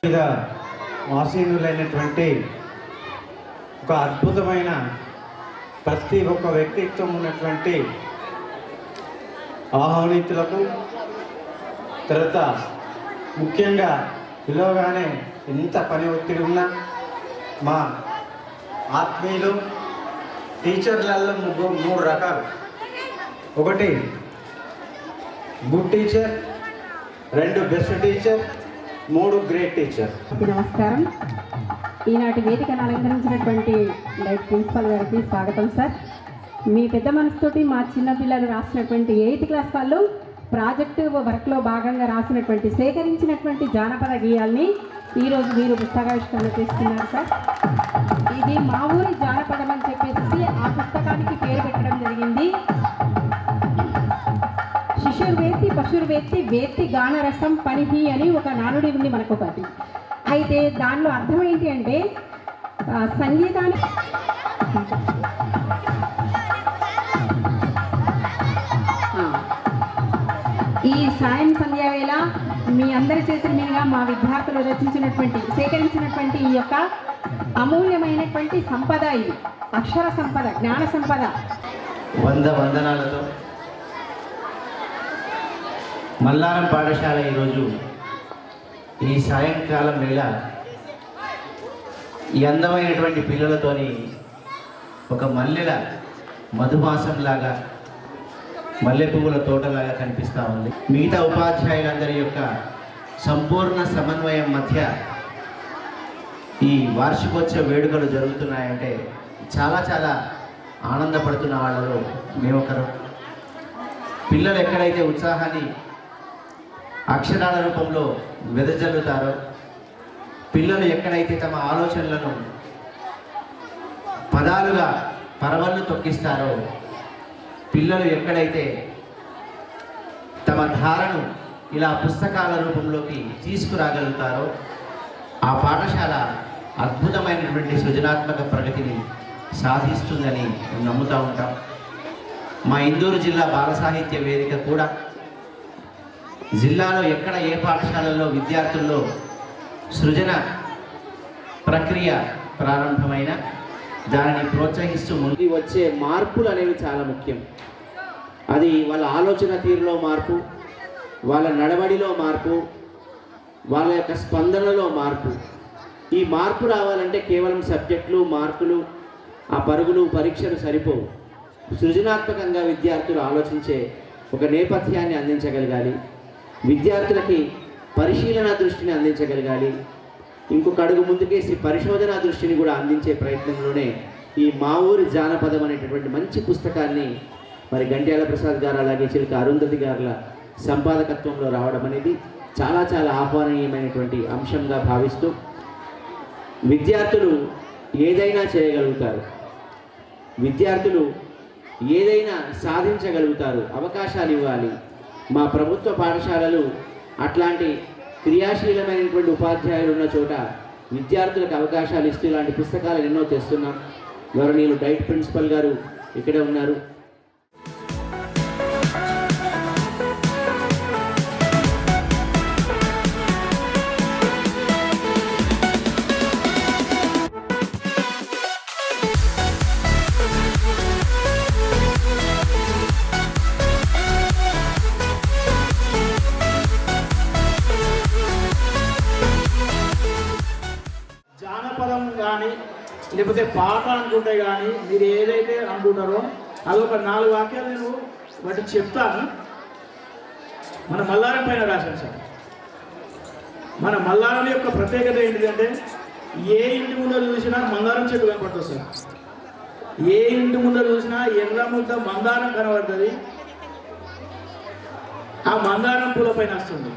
మీద ఆసీనులైనటువంటి ఒక అద్భుతమైన ప్రతి ఒక్క వ్యక్తిత్వం ఉన్నటువంటి ఆహ్వానితులకు, తర్వాత ముఖ్యంగా పిలవగానే ఎంత పని ఒత్తిడి ఉన్నా మా ఆత్మీయులు టీచర్లలో మూడు రకాలు. ఒకటి గుడ్ టీచర్, రెండు బెస్ట్ టీచర్, మూడు గ్రేట్ టీచర్. నమస్కారం. ఈనాటి వేదికను అలంకరించినటువంటి లైట్ ప్రిన్సిపల్ గారికి స్వాగతం సార్. మీ పెద్ద మనసుతోటి మా చిన్నపిల్లలు రాసినటువంటి 8th క్లాస్ వాళ్ళు ప్రాజెక్టు వర్క్లో భాగంగా రాసినటువంటి సేకరించినటువంటి జానపద గేయాల్ని ఈరోజు మీరు పుస్తకావిష్కరణ చేస్తున్నారు సార్. ఇది మా ఊరి జానపదం అని చెప్పేసి ఆ పుస్తకానికి పేరు పెట్టడం జరిగింది. శిశుర్వేత్తి పశుర్వేత్తి వేత్తి గానరసం పనిహి అని ఒక నానుడి ఉంది మనకొకటి. అయితే దానిలో అర్థం ఏంటి అంటే సంగీతాన్ని ఈ సాయం సంధ్యా వేళ మీ అందరి చేతుల మీదుగా మా విద్యార్థులు రచించినటువంటి సేకరించినటువంటి ఈ యొక్క అమూల్యమైనటువంటి సంపద, ఇది అక్షర సంపద, జ్ఞాన సంపద. వందనాలతో మల్లారం పాఠశాల ఈరోజు ఈ సాయంకాలం వేళ ఈ అందమైనటువంటి పిల్లలతోని ఒక మల్లెల మధుమాసంలాగా, మల్లె పువ్వుల తోటలాగా కనిపిస్తూ ఉంది. మిగతా ఉపాధ్యాయులందరి యొక్క సంపూర్ణ సమన్వయం మధ్య ఈ వార్షికోత్సవ వేడుకలు జరుగుతున్నాయంటే చాలా చాలా ఆనందపడుతున్న వాళ్ళలో మేమొకరు. పిల్లలు ఎక్కడైతే ఉత్సాహాన్ని అక్షరాల రూపంలో వెదజల్లుతారో, పిల్లలు ఎక్కడైతే తమ ఆలోచనలను పదాలుగా పరవళ్ళు తొక్కిస్తారో, పిల్లలు ఎక్కడైతే తమ ధారను ఇలా పుస్తకాల రూపంలోకి తీసుకురాగలుగుతారో ఆ పాఠశాల అద్భుతమైనటువంటి సృజనాత్మక ప్రగతిని సాధిస్తుందని నమ్ముతూ ఉంటాం. మా ఇందూరు జిల్లా బాల సాహిత్య వేదిక కూడా జిల్లాలో ఎక్కడ ఏ పాఠశాలల్లో విద్యార్థుల్లో సృజన ప్రక్రియ ప్రారంభమైన దానిని ప్రోత్సహిస్తూ ముందు వచ్చే మార్పులు అనేవి చాలా ముఖ్యం. అది వాళ్ళ ఆలోచన తీరులో మార్పు, వాళ్ళ నడవడిలో మార్పు, వాళ్ళ యొక్క స్పందనలో మార్పు. ఈ మార్పు రావాలంటే కేవలం సబ్జెక్టులు, మార్కులు, ఆ పరుగులు, పరీక్షలు సరిపోవు. సృజనాత్మకంగా విద్యార్థులు ఆలోచించే ఒక నేపథ్యాన్ని అందించగలగాలి, విద్యార్థులకి పరిశీలన దృష్టిని అందించగలగాలి, ఇంకొక అడుగు ముందుకేసి పరిశోధన దృష్టిని కూడా అందించే ప్రయత్నంలోనే ఈ మా ఊరి జానపదం అనేటటువంటి మంచి పుస్తకాన్ని మరి గంట్యాల ప్రసాద్ గారు అలాగే చిలుక అరుంధతి గారుల సంపాదకత్వంలో రావడం అనేది చాలా చాలా ఆహ్వానీయమైనటువంటి అంశంగా భావిస్తూ, విద్యార్థులు ఏదైనా చేయగలుగుతారు, విద్యార్థులు ఏదైనా సాధించగలుగుతారు, అవకాశాలు ఇవ్వాలి. మా ప్రభుత్వ పాఠశాలలు అట్లాంటి క్రియాశీలమైనటువంటి ఉపాధ్యాయులు ఉన్న చోట విద్యార్థులకు అవకాశాలు ఇస్తూ ఇలాంటి పుస్తకాలు ఎన్నో తెస్తున్నాం. గౌరవనీయులు డైట్ ప్రిన్సిపల్ గారు ఇక్కడే ఉన్నారు. జానపదం కానీ లేకపోతే పాట అనుకుంటే కానీ మీరు ఏదైతే అనుకుంటారో అదొక 4 వాక్యాలు నేను వాటి చెప్తాను. మన మల్లారం పైన రాశాను సార్. మన మల్లారం యొక్క ప్రత్యేకత ఏంటిదంటే ఏ ఇంటి ముందర చూసినా మందారం చెట్టు కనపడుతుంది సార్. ఏ ఇంటి ముందర చూసినా ఎర్ర ముద్ద మందారం కనబడుతుంది. ఆ మందారం పూల పైన వస్తుంది.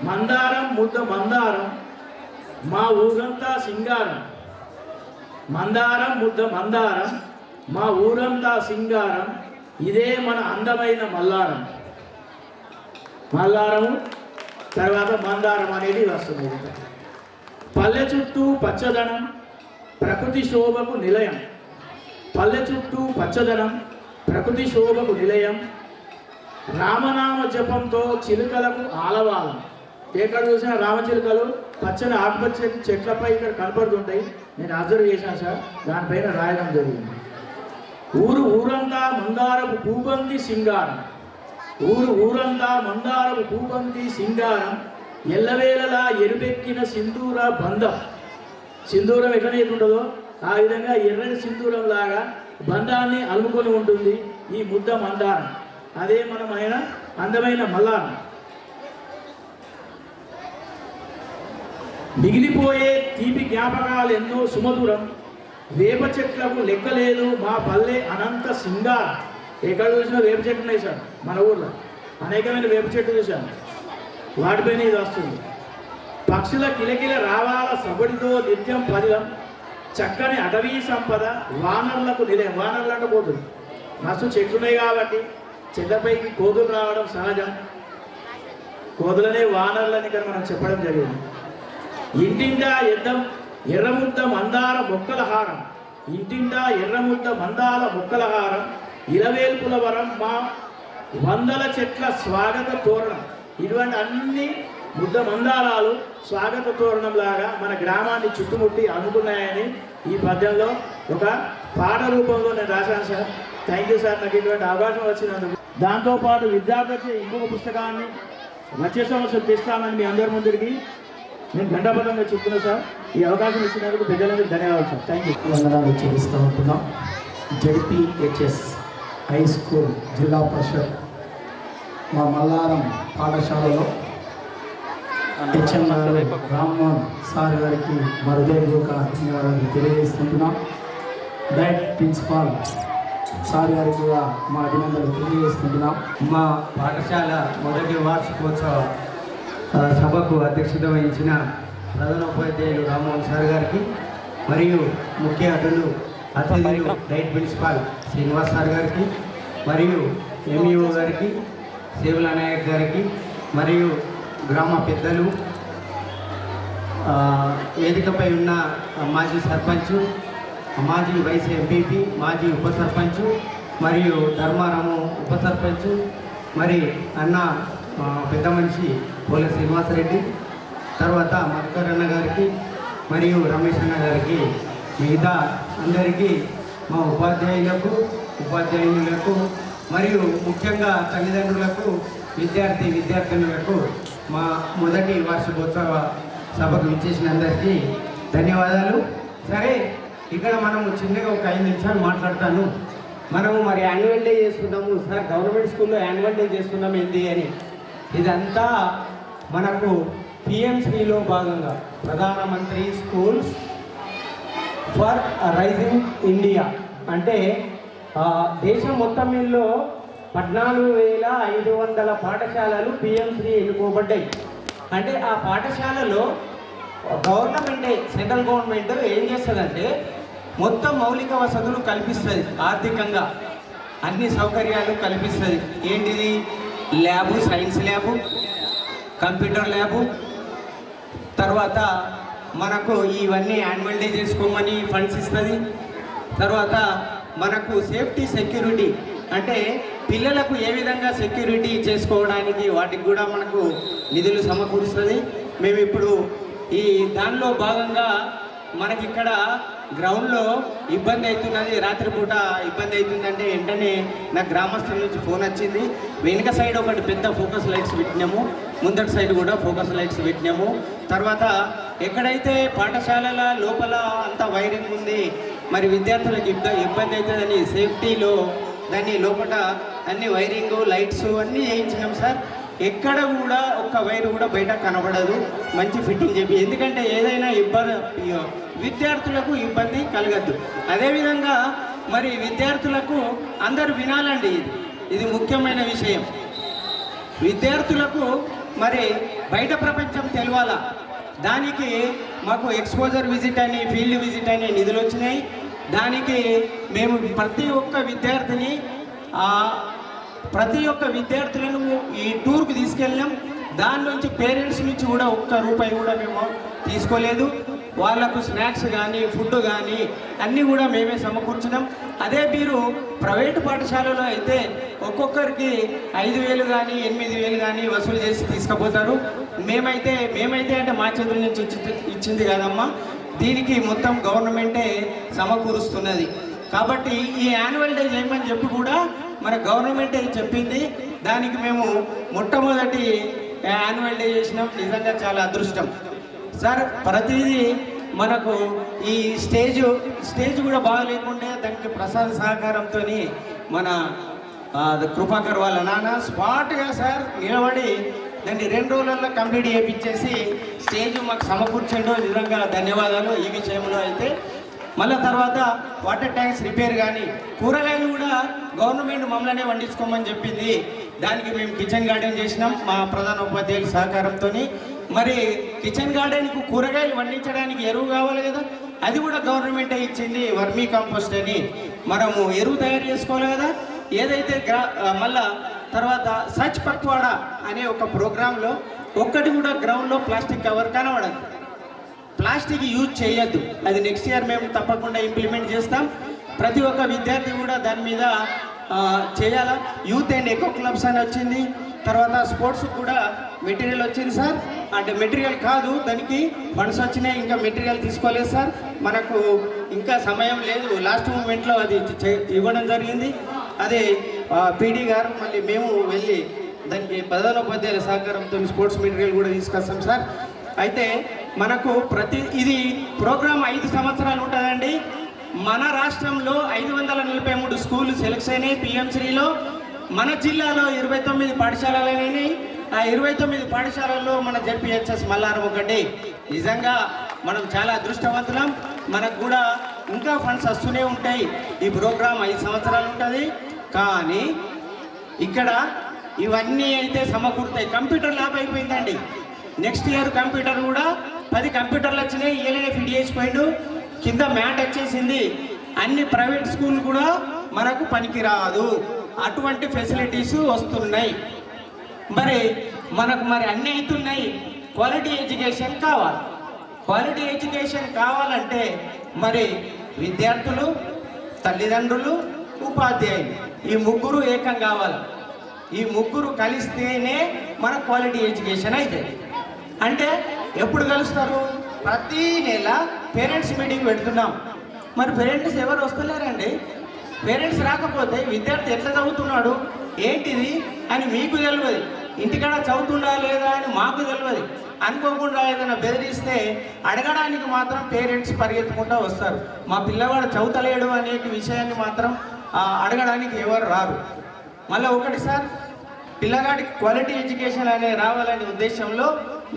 మందారం ముద్ద మందారం మా ఊరంతా సింగారం, మందారం ముద్ద మందారం మా ఊరంతా సింగారం, ఇదే మన అందమైన మల్లారం. మల్లారము తర్వాత మందారం అనేది వస్తుంది. పల్లె చుట్టూ పచ్చదనం ప్రకృతి శోభకు నిలయం, పల్లె చుట్టూ పచ్చదనం ప్రకృతి శోభకు నిలయం, రామనామ జపంతో చిలుకలకు ఆలవాలం, ఎక్కడ చూసినా రామచిలుకలు పచ్చని ఆకుపచ్చ చెట్లపై ఇక్కడ కనపడుతుంటాయి. నేను అబ్జర్వ్ చేశాను సార్, దానిపైన రాయడం జరిగింది. ఊరంతా మందారపు పూబంది సింగారం, ఊరంతా మందారపు పూబంది సింగారం, ఎల్లవేళలా ఎరుపెక్కిన సింధూర బంధం. సింధూరం ఎట్లనైతే ఉంటుందో ఆ విధంగా ఎర్రని సింధూరం లాగా బంధాన్ని అలుముకొని ఉంటుంది ఈ ముద్ద మందారం. అదే మనమైన అందమైన మల్లారం. మిగిలిపోయే తీపి జ్ఞాపకాలు ఎన్నో సుమధురం, వేప చెట్లకు లెక్కలేదు మా పల్లె అనంత సింగారం. ఎక్కడ చూసినా వేప చెట్లు ఉన్నాయి సార్ మన ఊర్లో, అనేకమైన వేప చెట్లు చూశాను, వాటిపైన ఇది వస్తుంది. పక్షుల కిలకిల రావాల సబడితో నిత్యం పరిలం, చక్కని అటవీ సంపద వానర్లకు నిలయం. వానర్లు అంటే పోతుంది, మస్తు చెట్లున్నాయి కాబట్టి చెట్లపైకి కోతులు రావడం సహజం. కోతులనే వానర్లని ఇక్కడ మనం చెప్పడం జరిగింది. ఇంటింటా ఎర్రముద్ద మందార మొక్కల హారం, ఇంటింటా ఎర్రముద్ద మందార మొక్కల హారం, ఇలవేల్పుల వరం మా వందల చెట్ల స్వాగత తోరణం. ఇటువంటి అన్ని ముద్ద మందారాలు స్వాగత తోరణం లాగా మన గ్రామాన్ని చుట్టుముట్టి అనుకున్నాయని ఈ పద్యంలో ఒక పాట రూపంలో నేను రాశాను సార్. థ్యాంక్ యూ సార్, నాకు ఇటువంటి అవకాశం వచ్చినందుకు. దాంతోపాటు విద్యార్థులకి ఇంకొక పుస్తకాన్ని వచ్చే సంవత్సరం తెస్తామని మీ అందరి ముందరికి నేను గండాపదంగా చెప్తున్నా సార్. ఈ అవకాశం ఇచ్చినందుకు పెద్దలందరికీ ధన్యవాదాలు సార్. Thank you. వందనాలు చెల్లిస్తూ ఉంటున్నాం. జడ్పీహెచ్ఎస్ హై స్కూల్ జిల్లా పరిషత్ మా మల్లారం పాఠశాలలో హెచ్ఎం గారు రామ్మోహన్ సార్ గారికి మా హృదయపూర్వక ధన్యవాదాలు తెలియజేస్తుంటున్నాం. డైట్ ప్రిన్సిపాల్ సార్ గారికి కూడా మా అభినందనలు తెలియజేస్తుంటున్నాం. మా పాఠశాల మొదటి వార్షికోత్సవ సభకు అధ్యక్షత వహించిన ప్రధానోపాధ్యాయులు రామ్మోహన్ సార్ గారికి మరియు ముఖ్య అతిథులు డైట్ ప్రిన్సిపాల్ శ్రీనివాస్ సార్ గారికి మరియు ఎంఈఓ గారికి, సేవల నాయక్ గారికి మరియు గ్రామ పెద్దలు, వేదికపై ఉన్న మాజీ సర్పంచ్, మాజీ వైస్ ఎంపీపీ, మాజీ ఉప సర్పంచ్ మరియు ధర్మారాము ఉప సర్పంచ్, మరి అన్న పెద్ద మనిషి పోల శ్రీనివాసరెడ్డి, తర్వాత మధుకర్ అన్న గారికి మరియు రమేష్ అన్న గారికి, మిగతా అందరికీ, మా ఉపాధ్యాయులకు మరియు ముఖ్యంగా తల్లిదండ్రులకు, విద్యార్థినులకు మా మొదటి వార్షికోత్సవ సభకు ఇచ్చేసిన అందరికీ ధన్యవాదాలు. సరే, ఇక్కడ మనము చిన్నగా ఒక 5 నిమిషాలు మాట్లాడతాను. మనము మరి యాన్యువల్ డే చేసుకున్నాము సార్, గవర్నమెంట్ స్కూల్లో యాన్యువల్ డే చేసుకున్నాము ఏంటి అని. ఇదంతా మనకు పిఎంశ్రీలో భాగంగా ప్రధానమంత్రి స్కూల్స్ ఫర్ రైజింగ్ ఇండియా అంటే దేశం మొత్తం మీదలో 14,500 పాఠశాలలు పిఎంశ్రీ ఎన్నుకోబడ్డాయి. అంటే ఆ పాఠశాలలో గవర్నమెంటే, సెంట్రల్ గవర్నమెంట్ ఏం చేస్తుందంటే మొత్తం మౌలిక వసతులు కల్పిస్తుంది, ఆర్థికంగా అన్ని సౌకర్యాలు కల్పిస్తుంది. ఏంటిది? Lab, science lab, computer lab, తర్వాత మనకు ఇవన్నీ యాన్యువల్ డే చేసుకోమని ఫండ్స్ ఇస్తుంది. తర్వాత మనకు సేఫ్టీ సెక్యూరిటీ అంటే పిల్లలకు ఏ విధంగా సెక్యూరిటీ చేసుకోవడానికి వాటికి కూడా మనకు నిధులు సమకూరుస్తుంది. మేము ఇప్పుడు ఈ దానిలో భాగంగా మనకి ఇక్కడ గ్రౌండ్లో ఇబ్బంది అవుతున్నది, రాత్రిపూట ఇబ్బంది అవుతుందంటే వెంటనే నాకు గ్రామస్తుల నుంచి ఫోన్ వచ్చింది. వెనుక సైడ్ ఒకటి పెద్ద ఫోకస్ లైట్స్ పెట్టినాము, ముందటి సైడ్ కూడా ఫోకస్ లైట్స్ పెట్టినాము. తర్వాత ఎక్కడైతే పాఠశాలల లోపల అంత వైరింగ్ ఉంది, మరి విద్యార్థులకు ఇబ్బంది అవుతుందని సేఫ్టీలో దాన్ని లోపల అన్ని వైరింగ్, లైట్స్ అన్నీ చేయించినాం సార్. ఎక్కడ కూడా ఒక్క వైరు కూడా బయట కనబడదు, మంచి ఫిట్టింగ్ చెప్పి. ఎందుకంటే ఏదైనా విద్యార్థులకు ఇబ్బంది కలగద్దు. అదేవిధంగా మరి విద్యార్థులకు అందరూ వినాలండి, ఇది ముఖ్యమైన విషయం. విద్యార్థులకు మరి బయట ప్రపంచం తెలవాలా, దానికి మాకు ఎక్స్పోజర్ విజిట్ అని, ఫీల్డ్ విజిట్ అని నిధులు వచ్చినాయి. దానికి మేము ప్రతి ఒక్క విద్యార్థులను ఈ టూర్కి తీసుకెళ్ళాం. దాని నుంచి పేరెంట్స్ నుంచి కూడా ఒక్క రూపాయి కూడా మేము తీసుకోలేదు. వాళ్ళకు స్నాక్స్ కానీ, ఫుడ్ కానీ అన్నీ కూడా మేమే సమకూర్చినాం. అదే మీరు ప్రైవేటు పాఠశాలలో అయితే ఒక్కొక్కరికి 5,000 కానీ 8,000 కానీ వసూలు చేసి తీసుకుపోతారు. మేమైతే అంటే మా చేతుల నుంచి ఇచ్చింది కాదమ్మా, దీనికి మొత్తం గవర్నమెంటే సమకూరుస్తున్నది. కాబట్టి ఈ యాన్యువల్ డే చేయమని చెప్పి కూడా మన గవర్నమెంటే చెప్పింది. దానికి మేము మొట్టమొదటి యాన్యువల్ డే చేసినాం. నిజంగా చాలా అదృష్టం సార్. ప్రతిదీ మనకు ఈ స్టేజ్ కూడా బాగా లేకుంటే దానికి ప్రసాద్ సహకారంతో మన కృపాకర్ వాళ్ళ నాన్న స్పాట్గా సార్ నిలబడి దాన్ని 2 రోజులలో కంప్లీట్ చేయించేసి స్టేజ్ మాకు సమకూర్చండు. నిజంగా ధన్యవాదాలు ఈ విషయంలో. అయితే మళ్ళీ తర్వాత వాటర్ ట్యాంక్స్ రిపేర్ కానీ కూరగాయలు కూడా గవర్నమెంట్ మమ్మల్నే వండించుకోమని చెప్పింది. దానికి మేము కిచెన్ గార్డెన్ చేసినాం మా ప్రధాన ఉపాధ్యాయుల సహకారంతో. మరి కిచెన్ గార్డెన్కు కూరగాయలు వండించడానికి ఎరువు కావాలి కదా, అది కూడా గవర్నమెంటే ఇచ్చింది. వర్మీ కంపోస్ట్ అని మనము ఎరువు తయారు చేసుకోవాలి కదా. ఏదైతే మళ్ళా తర్వాత సచ్ పక్వాడా అనే ఒక ప్రోగ్రాంలో ఒక్కటి కూడా గ్రౌండ్లో ప్లాస్టిక్ కవర్ కనబడదు. ప్లాస్టిక్ యూజ్ చేయొద్దు. అది నెక్స్ట్ ఇయర్ మేము తప్పకుండా ఇంప్లిమెంట్ చేస్తాం. ప్రతి ఒక్క విద్యార్థి కూడా దాని మీద చేయాలా. యూత్ అండ్ ఎకో క్లబ్స్ అని వచ్చింది. తర్వాత స్పోర్ట్స్ కూడా మెటీరియల్ వచ్చింది సార్. అంటే మెటీరియల్ కాదు, దానికి ఫండ్స్ వచ్చినాయి, ఇంకా మెటీరియల్ తీసుకోలేదు సార్. మనకు ఇంకా సమయం లేదు. లాస్ట్ మూమెంట్లో అది ఇవ్వడం జరిగింది. అదే పీడీ గారు మళ్ళీ మేము వెళ్ళి దానికి ప్రధానోపాధ్యాయుల సహకారంతో స్పోర్ట్స్ మెటీరియల్ కూడా తీసుకొస్తాం సార్. అయితే మనకు ఇది ప్రోగ్రామ్ 5 సంవత్సరాలు ఉంటుందండి. మన రాష్ట్రంలో 543 స్కూళ్ళు సెలెక్ట్ అయినాయి పిఎంశ్రీలో. మన జిల్లాలో 29 పాఠశాలలైనాయి. ఆ 29 పాఠశాలల్లో మన జెడ్పీహెచ్ఎస్ మల్లారం ఒకటి. నిజంగా మనం చాలా అదృష్టవంతులం. మనకు కూడా ఇంకా ఫండ్స్ వస్తూనే ఉంటాయి. ఈ ప్రోగ్రాం 5 సంవత్సరాలు ఉంటుంది. కానీ ఇక్కడ ఇవన్నీ అయితే సమకూరుతాయి. కంప్యూటర్ ల్యాబ్ అయిపోయిందండి. నెక్స్ట్ ఇయర్ కంప్యూటర్ కూడా 10 కంప్యూటర్లు వచ్చినాయి. ఏలైనా ఫిట్ చేసిపోయిండు. కింద మ్యాట్ వచ్చేసింది. అన్ని ప్రైవేట్ స్కూల్ కూడా మనకు పనికిరాదు. అటువంటి ఫెసిలిటీస్ వస్తున్నాయి. మనకు అన్నీ అవుతున్నాయి. క్వాలిటీ ఎడ్యుకేషన్ కావాలి. క్వాలిటీ ఎడ్యుకేషన్ కావాలంటే విద్యార్థులు, తల్లిదండ్రులు, ఉపాధ్యాయులు ఈ ముగ్గురు ఏకం కావాలి. ఈ ముగ్గురు కలిస్తేనే మన క్వాలిటీ ఎడ్యుకేషన్ అయితే. అంటే ఎప్పుడు కలుస్తారు? ప్రతి నెల పేరెంట్స్ మీటింగ్ పెడుతున్నాం. పేరెంట్స్ ఎవరు వస్తలేరండి. పేరెంట్స్ రాకపోతే విద్యార్థి ఎట్లా చదువుతున్నాడు ఏంటిది అని మీకు తెలియదు. ఇంటికాడ చదువుతుండా లేదా అని మాకు తెలియదు. అనుకోకుండా ఏదైనా బెదిరిస్తే అడగడానికి మాత్రం పేరెంట్స్ పరిగెత్తుకుంటూ వస్తారు. మా పిల్లవాడు చదువుతలేడు అనే విషయాన్ని మాత్రం అడగడానికి ఎవరు రారు. మళ్ళీ ఒకటి సార్, పిల్లగాడికి క్వాలిటీ ఎడ్యుకేషన్ అనేది రావాలనే ఉద్దేశంలో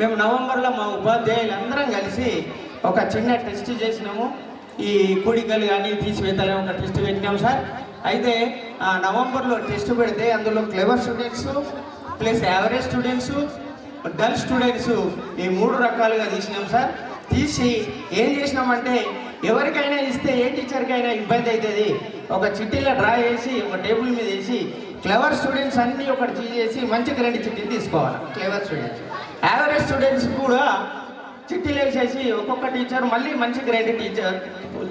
మేము నవంబర్లో మా ఉపాధ్యాయులందరం కలిసి ఒక చిన్న టెస్ట్ చేసినాము. ఈ కూడికలు కానీ తీసివేతలే ఒక టెస్ట్ పెట్టినాం సార్. అయితే నవంబర్లో టెస్ట్ పెడితే అందులో clever students plus average students, dull students ఈ 3 రకాలుగా తీసినాం సార్. తీసి ఏం చేసినామంటే ఎవరికైనా ఇస్తే ఏ టీచర్కైనా ఇబ్బంది అవుతుంది. ఒక చిట్టీలో డ్రా చేసి ఒక టేబుల్ మీద వేసి క్లెవర్ స్టూడెంట్స్ అన్నీ ఒకటి తీసేసి మంచిగా 2 చిట్టీలు తీసుకోవాలి. క్లెవర్ స్టూడెంట్స్, యావరేజ్ స్టూడెంట్స్ కూడా చిట్టీలు వేసేసి ఒక్కొక్క టీచర్ మళ్ళీ మంచిగా 2 టీచర్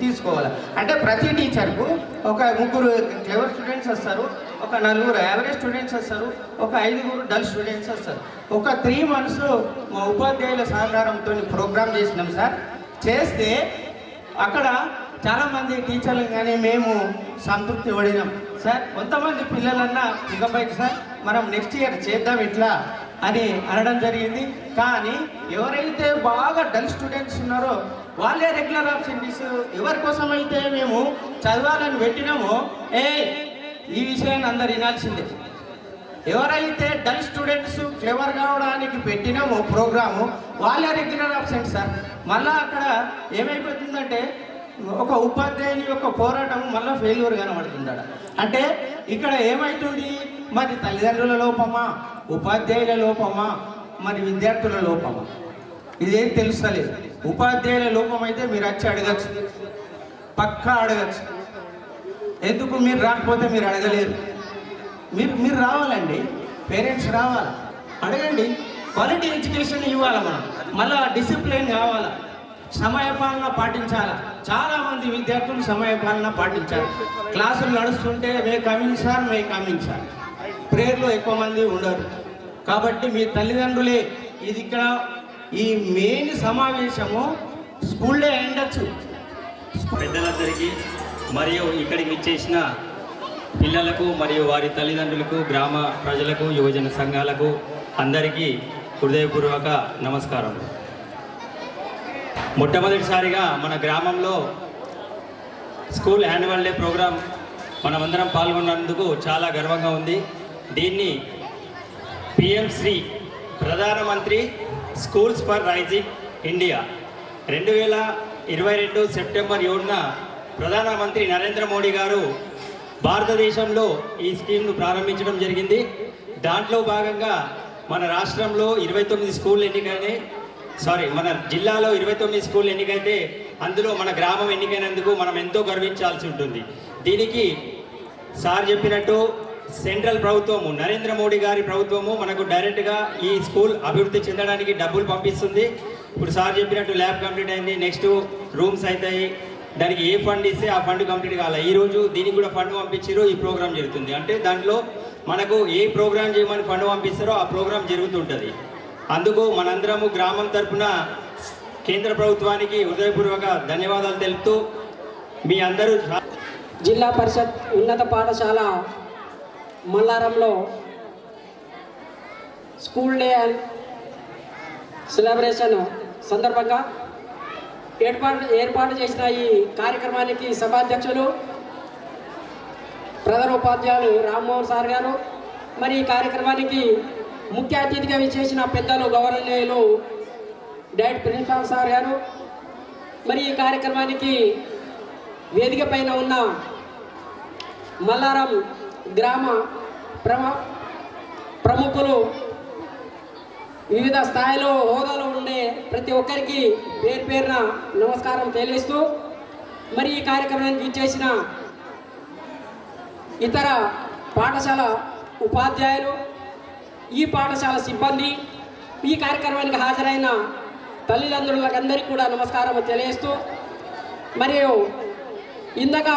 తీసుకోవాలి. అంటే ప్రతి టీచర్కు ఒక 3 క్లెవర్ స్టూడెంట్స్ వస్తారు, ఒక 4 యావరేజ్ స్టూడెంట్స్ వస్తారు, ఒక 5 డల్ స్టూడెంట్స్ వస్తారు. ఒక 3 months మా ఉపాధ్యాయుల సహకారంతో ప్రోగ్రామ్ చేసినాం సార్. చేస్తే అక్కడ చాలామంది టీచర్లు కానీ మేము సంతృప్తి పడినాం సార్. కొంతమంది పిల్లలన్నా ఇకపైకి సార్ మనం నెక్స్ట్ ఇయర్ చేద్దాం ఇట్లా అని అనడం జరిగింది. కానీ ఎవరైతే బాగా డల్ స్టూడెంట్స్ ఉన్నారో వాళ్ళే రెగ్యులర్ ఆబ్సెంటీస్. ఎవరి కోసం అయితే మేము చదవాలని పెట్టినామో ఈ విషయాన్ని అందరు వినాల్సిందే. ఎవరైతే డల్ స్టూడెంట్స్ క్లెవర్ కావడానికి పెట్టినామో ప్రోగ్రాము వాళ్ళే రెగ్యులర్ ఆబ్సెంట్ సార్. మళ్ళీ అక్కడ ఏమైపోతుందంటే ఒక ఉపాధ్యాయుని యొక్క పోరాటం మళ్ళీ ఫెయిల్యూర్ కనబడుతుందట. అంటే ఇక్కడ ఏమవుతుంది? తల్లిదండ్రుల లోపమా, ఉపాధ్యాయుల లోపమా, విద్యార్థుల లోపమా, ఇదేం తెలుస్తలేదు. ఉపాధ్యాయుల లోపం అయితే మీరు వచ్చి అడగచ్చు, పక్కా అడగచ్చు. ఎందుకు మీరు రాకపోతే మీరు అడగలేరు. మీరు రావాలండి, పేరెంట్స్ రావాలి, అడగండి. క్వాలిటీ ఎడ్యుకేషన్ ఇవ్వాలి. మళ్ళీ డిసిప్లిన్ కావాలా, సమయపాలన పాటించాలా. చాలామంది విద్యార్థులు సమయపాలన పాటించాలి. క్లాసులు నడుస్తుంటే may coming sir, may coming sir, ప్రేయర్లో ఎక్కువ మంది ఉండరు. కాబట్టి మీ తల్లిదండ్రులే ఇది ఇక్కడ ఈ మెయిన్ సమావేశము స్కూల్ డే ఉండొచ్చు. పెద్దలందరికీ మరియు ఇక్కడికి విచ్చేసిన పిల్లలకు మరియు వారి తల్లిదండ్రులకు, గ్రామ ప్రజలకు, యువజన సంఘాలకు అందరికీ హృదయపూర్వక నమస్కారం. మొట్టమొదటిసారిగా మన గ్రామంలో స్కూల్ యాన్యువల్ డే ప్రోగ్రాం మనమందరం పాల్గొన్నందుకు చాలా గర్వంగా ఉంది. దీన్ని పిఎం శ్రీ ప్రధానమంత్రి schools for rising India 2022 September 7న ప్రధానమంత్రి నరేంద్ర మోడీ గారు భారతదేశంలో ఈ స్కీమ్ను ప్రారంభించడం జరిగింది. దాంట్లో భాగంగా మన రాష్ట్రంలో 29 స్కూల్ ఎన్నికైనాయి. మన జిల్లాలో 29 స్కూల్ ఎన్నికైతే అందులో మన గ్రామం ఎన్నికైనందుకు మనం ఎంతో గర్వించాల్సి ఉంటుంది. దీనికి సార్ చెప్పినట్టు సెంట్రల్ ప్రభుత్వము, నరేంద్ర మోడీ గారి ప్రభుత్వము మనకు డైరెక్ట్గా ఈ స్కూల్ అభివృద్ధి చెందడానికి డబ్బులు పంపిస్తుంది. ఇప్పుడు సార్ చెప్పినట్టు ల్యాబ్ కంప్లీట్ అయింది, నెక్స్ట్ రూమ్స్ అవుతాయి. దానికి ఏ ఫండ్ ఇస్తే ఆ ఫండ్ కంప్లీట్ కావాలి. ఈరోజు దీనికి కూడా ఫండ్ పంపించారు, ఈ ప్రోగ్రామ్ జరుగుతుంది. అంటే దాంట్లో మనకు ఏ ప్రోగ్రామ్ చేయమని ఫండ్ పంపిస్తారో ఆ ప్రోగ్రామ్ జరుగుతుంటుంది. అందుకు మనందరము గ్రామం తరఫున కేంద్ర ప్రభుత్వానికి హృదయపూర్వక ధన్యవాదాలు తెలుపుతూ మీ అందరూ జిల్లా పరిషత్ ఉన్నత పాఠశాల మల్లారంలో స్కూల్ డే అండ్ సెలబ్రేషన్ సందర్భంగా ఏర్పాటు చేసిన ఈ కార్యక్రమానికి సభాధ్యక్షులు ప్రధాన ఉపాధ్యాయులు రామ్మోహన్ సార్ గారు, మరి ఈ కార్యక్రమానికి ముఖ్య అతిథిగా విచ్చేసిన పెద్దలు గౌరవనీయులు డైరెక్ట్ ప్రిన్సిపాల్ సార్ గారు, మరి ఈ కార్యక్రమానికి వేదిక పైన ఉన్న మల్లారం గ్రామ ప్రముఖులు, వివిధ స్థాయిలో హోదాలో ఉండే ప్రతి ఒక్కరికి పేరు పేరున నమస్కారం తెలియజేస్తూ, మరి ఈ కార్యక్రమానికి విచ్చేసిన ఇతర పాఠశాల ఉపాధ్యాయులు, ఈ పాఠశాల సిబ్బంది, ఈ కార్యక్రమానికి హాజరైన తల్లిదండ్రులకందరికీ కూడా నమస్కారం తెలియజేస్తూ, మరియు ఇందాక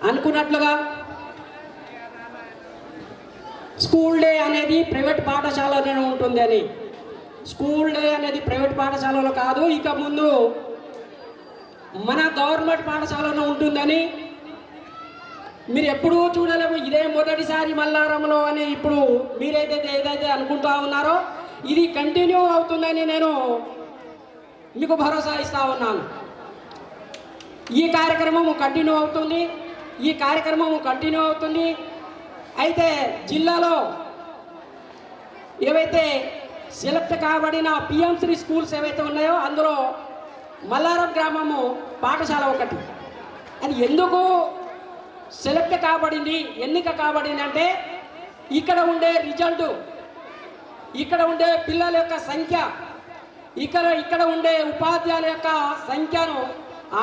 అనుకున్నట్లుగా స్కూల్ డే అనేది ప్రైవేట్ పాఠశాలలోనే ఉంటుంది అని, స్కూల్ డే అనేది ప్రైవేట్ పాఠశాలలో కాదు, ఇక ముందు మన గవర్నమెంట్ పాఠశాలలో ఉంటుందని మీరు ఎప్పుడూ చూడలేము. ఇదే మొదటిసారి మల్లారంలో అని ఇప్పుడు ఏదైతే అనుకుంటా ఉన్నారో ఇది కంటిన్యూ అవుతుందని నేను మీకు భరోసా ఇస్తా ఉన్నాను. ఈ కార్యక్రమము కంటిన్యూ అవుతుంది. అయితే జిల్లాలో ఏవైతే సెలెక్ట్ కాబడిన పిఎం శ్రీ స్కూల్స్ ఏవైతే ఉన్నాయో అందులో మల్లారం గ్రామము పాఠశాల ఒకటి. అది ఎందుకు సెలెక్ట్ కాబడింది, ఎన్నిక కాబడింది అంటే ఇక్కడ ఉండే రిజల్ట్, ఇక్కడ ఉండే పిల్లల యొక్క సంఖ్య, ఇక్కడ ఉండే ఉపాధ్యాయుల యొక్క సంఖ్యను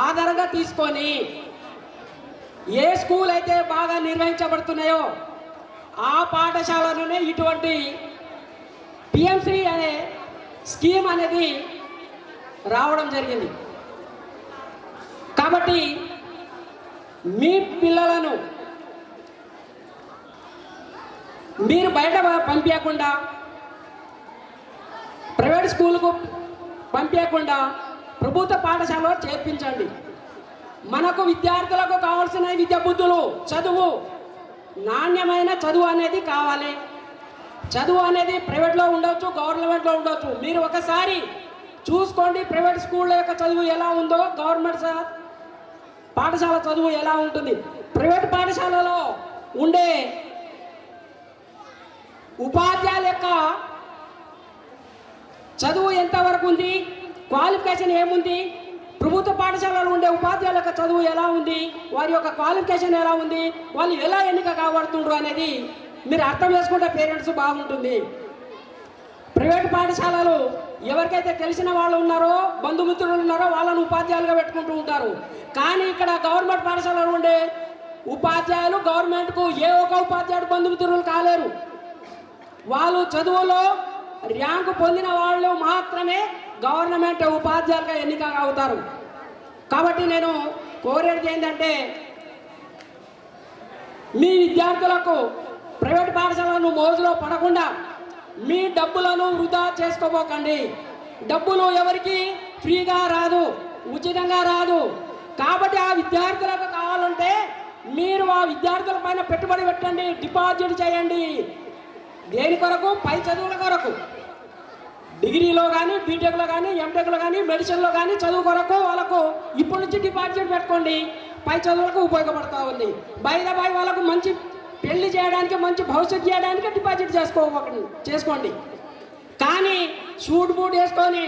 ఆధారంగా తీసుకొని ఏ స్కూల్ అయితే బాగా నిర్వహించబడుతున్నాయో ఆ పాఠశాలలోనే ఇటువంటి పిఎంశ్రీ అనే స్కీమ్ అనేది రావడం జరిగింది. కాబట్టి మీ పిల్లలను మీరు బయట పంపించకుండా, ప్రైవేట్ స్కూల్కు పంపించకుండా ప్రభుత్వ పాఠశాలలో చేర్పించండి. మనకు విద్యార్థులకు కావాల్సిన విద్యా బుద్ధులు, చదువు, నాణ్యమైన చదువు అనేది కావాలి. చదువు అనేది ప్రైవేట్లో ఉండవచ్చు, గవర్నమెంట్లో ఉండవచ్చు. మీరు ఒకసారి చూసుకోండి ప్రైవేట్ స్కూళ్ళ యొక్క చదువు ఎలా ఉందో, గవర్నమెంట్ పాఠశాల చదువు ఎలా ఉంటుంది. ప్రైవేట్ పాఠశాలలో ఉండే ఉపాధ్యాయుల యొక్క చదువు ఎంతవరకు ఉంది, క్వాలిఫికేషన్ ఏముంది, ప్రభుత్వ పాఠశాలలో ఉండే ఉపాధ్యాయుల యొక్క చదువు ఎలా ఉంది, వారి యొక్క క్వాలిఫికేషన్ ఎలా ఉంది, వాళ్ళు ఎలా ఎన్నిక కాబడుతుండ్రు అనేది మీరు అర్థం చేసుకుంటే పేరెంట్స్ బాగుంటుంది. ప్రైవేట్ పాఠశాలలు ఎవరికైతే తెలిసిన వాళ్ళు ఉన్నారో, బంధుమిత్రులు ఉన్నారో వాళ్ళను ఉపాధ్యాయులుగా పెట్టుకుంటూ ఉంటారు. కానీ ఇక్కడ గవర్నమెంట్ పాఠశాలలో ఉండే ఉపాధ్యాయులు గవర్నమెంట్కు ఏ ఒక్క ఉపాధ్యాయుడు బంధుమిత్రులు కాలేరు. వాళ్ళు చదువులో ర్యాంకు పొందిన వాళ్ళు మాత్రమే గవర్నమెంట్ ఉపాధ్యాయులుగా ఎన్నిక అవుతారు. కాబట్టి నేను కోరేది ఏంటంటే మీ విద్యార్థులకు ప్రైవేట్ పాఠశాలను మోజులో పడకుండా మీ డబ్బులను వృధా చేసుకోబోకండి. డబ్బులు ఎవరికి ఫ్రీగా రాదు, ఉచితంగా రాదు. కాబట్టి ఆ విద్యార్థులకు కావాలంటే మీరు ఆ విద్యార్థుల పైన పెట్టుబడి పెట్టండి, డిపాజిట్ చేయండి. దేని కొరకు? పై చదువుల కొరకు. డిగ్రీలో కానీ, బీటెక్లో కానీ, ఎంటెక్లో కానీ, మెడిసిన్లో కానీ చదువు కొరకు వాళ్ళకు ఇప్పటి నుంచి డిపాజిట్ పెట్టుకోండి. పై చదువులకు ఉపయోగపడతా ఉంది. బయట వాళ్ళకు మంచి పెళ్లి చేయడానికి, మంచి భవిష్యత్తు చేయడానికి డిపాజిట్ చేసుకోండి. కానీ షూట్ బూట్ వేసుకొని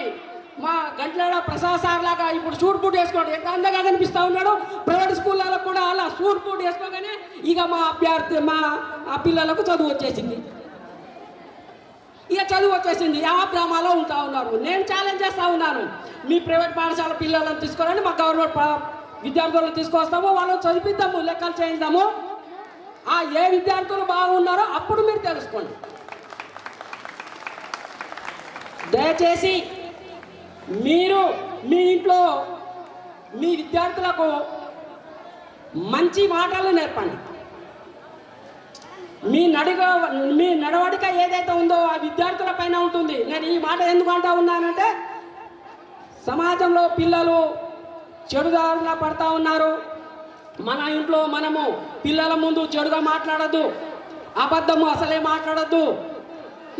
మా గంటల ప్రసాద్ సార్ లాగా ఇప్పుడు షూట్ బూట్ వేసుకోండి, ఎంత అందంగా కనిపిస్తూ ఉన్నాడు. ప్రైవేట్ స్కూళ్ళలో కూడా అలా షూట్ బూట్ వేసుకోగానే ఇక మా పిల్లలకు చదువు వచ్చేసింది. ఇక చదువు వచ్చేసింది, ఆ డ్రామాలో ఉంటా ఉన్నారు. నేను ఛాలెంజ్ చేస్తూ ఉన్నాను, మీ ప్రైవేట్ పాఠశాల పిల్లలను తీసుకురండి, మా గవర్నమెంట్ విద్యార్థులను తీసుకొస్తాము, వాళ్ళని చదివిద్దాము, లెక్కలు చేయిద్దాము. ఆ ఏ విద్యార్థులు బాగున్నారో అప్పుడు మీరు తెలుసుకోండి. దయచేసి మీరు మీ ఇంట్లో మీ విద్యార్థులకు మంచి మాటలు నేర్పండి. మీ నడవడిక ఏదైతే ఉందో ఆ విద్యార్థుల పైన ఉంటుంది. నేను ఈ మాట ఎందుకు అంటా ఉన్నానంటే, సమాజంలో పిల్లలు చెడుదారులా పడతా ఉన్నారు. మన ఇంట్లో మనము పిల్లల ముందు చెడుగా మాట్లాడద్దు, అబద్ధము అసలే మాట్లాడద్దు.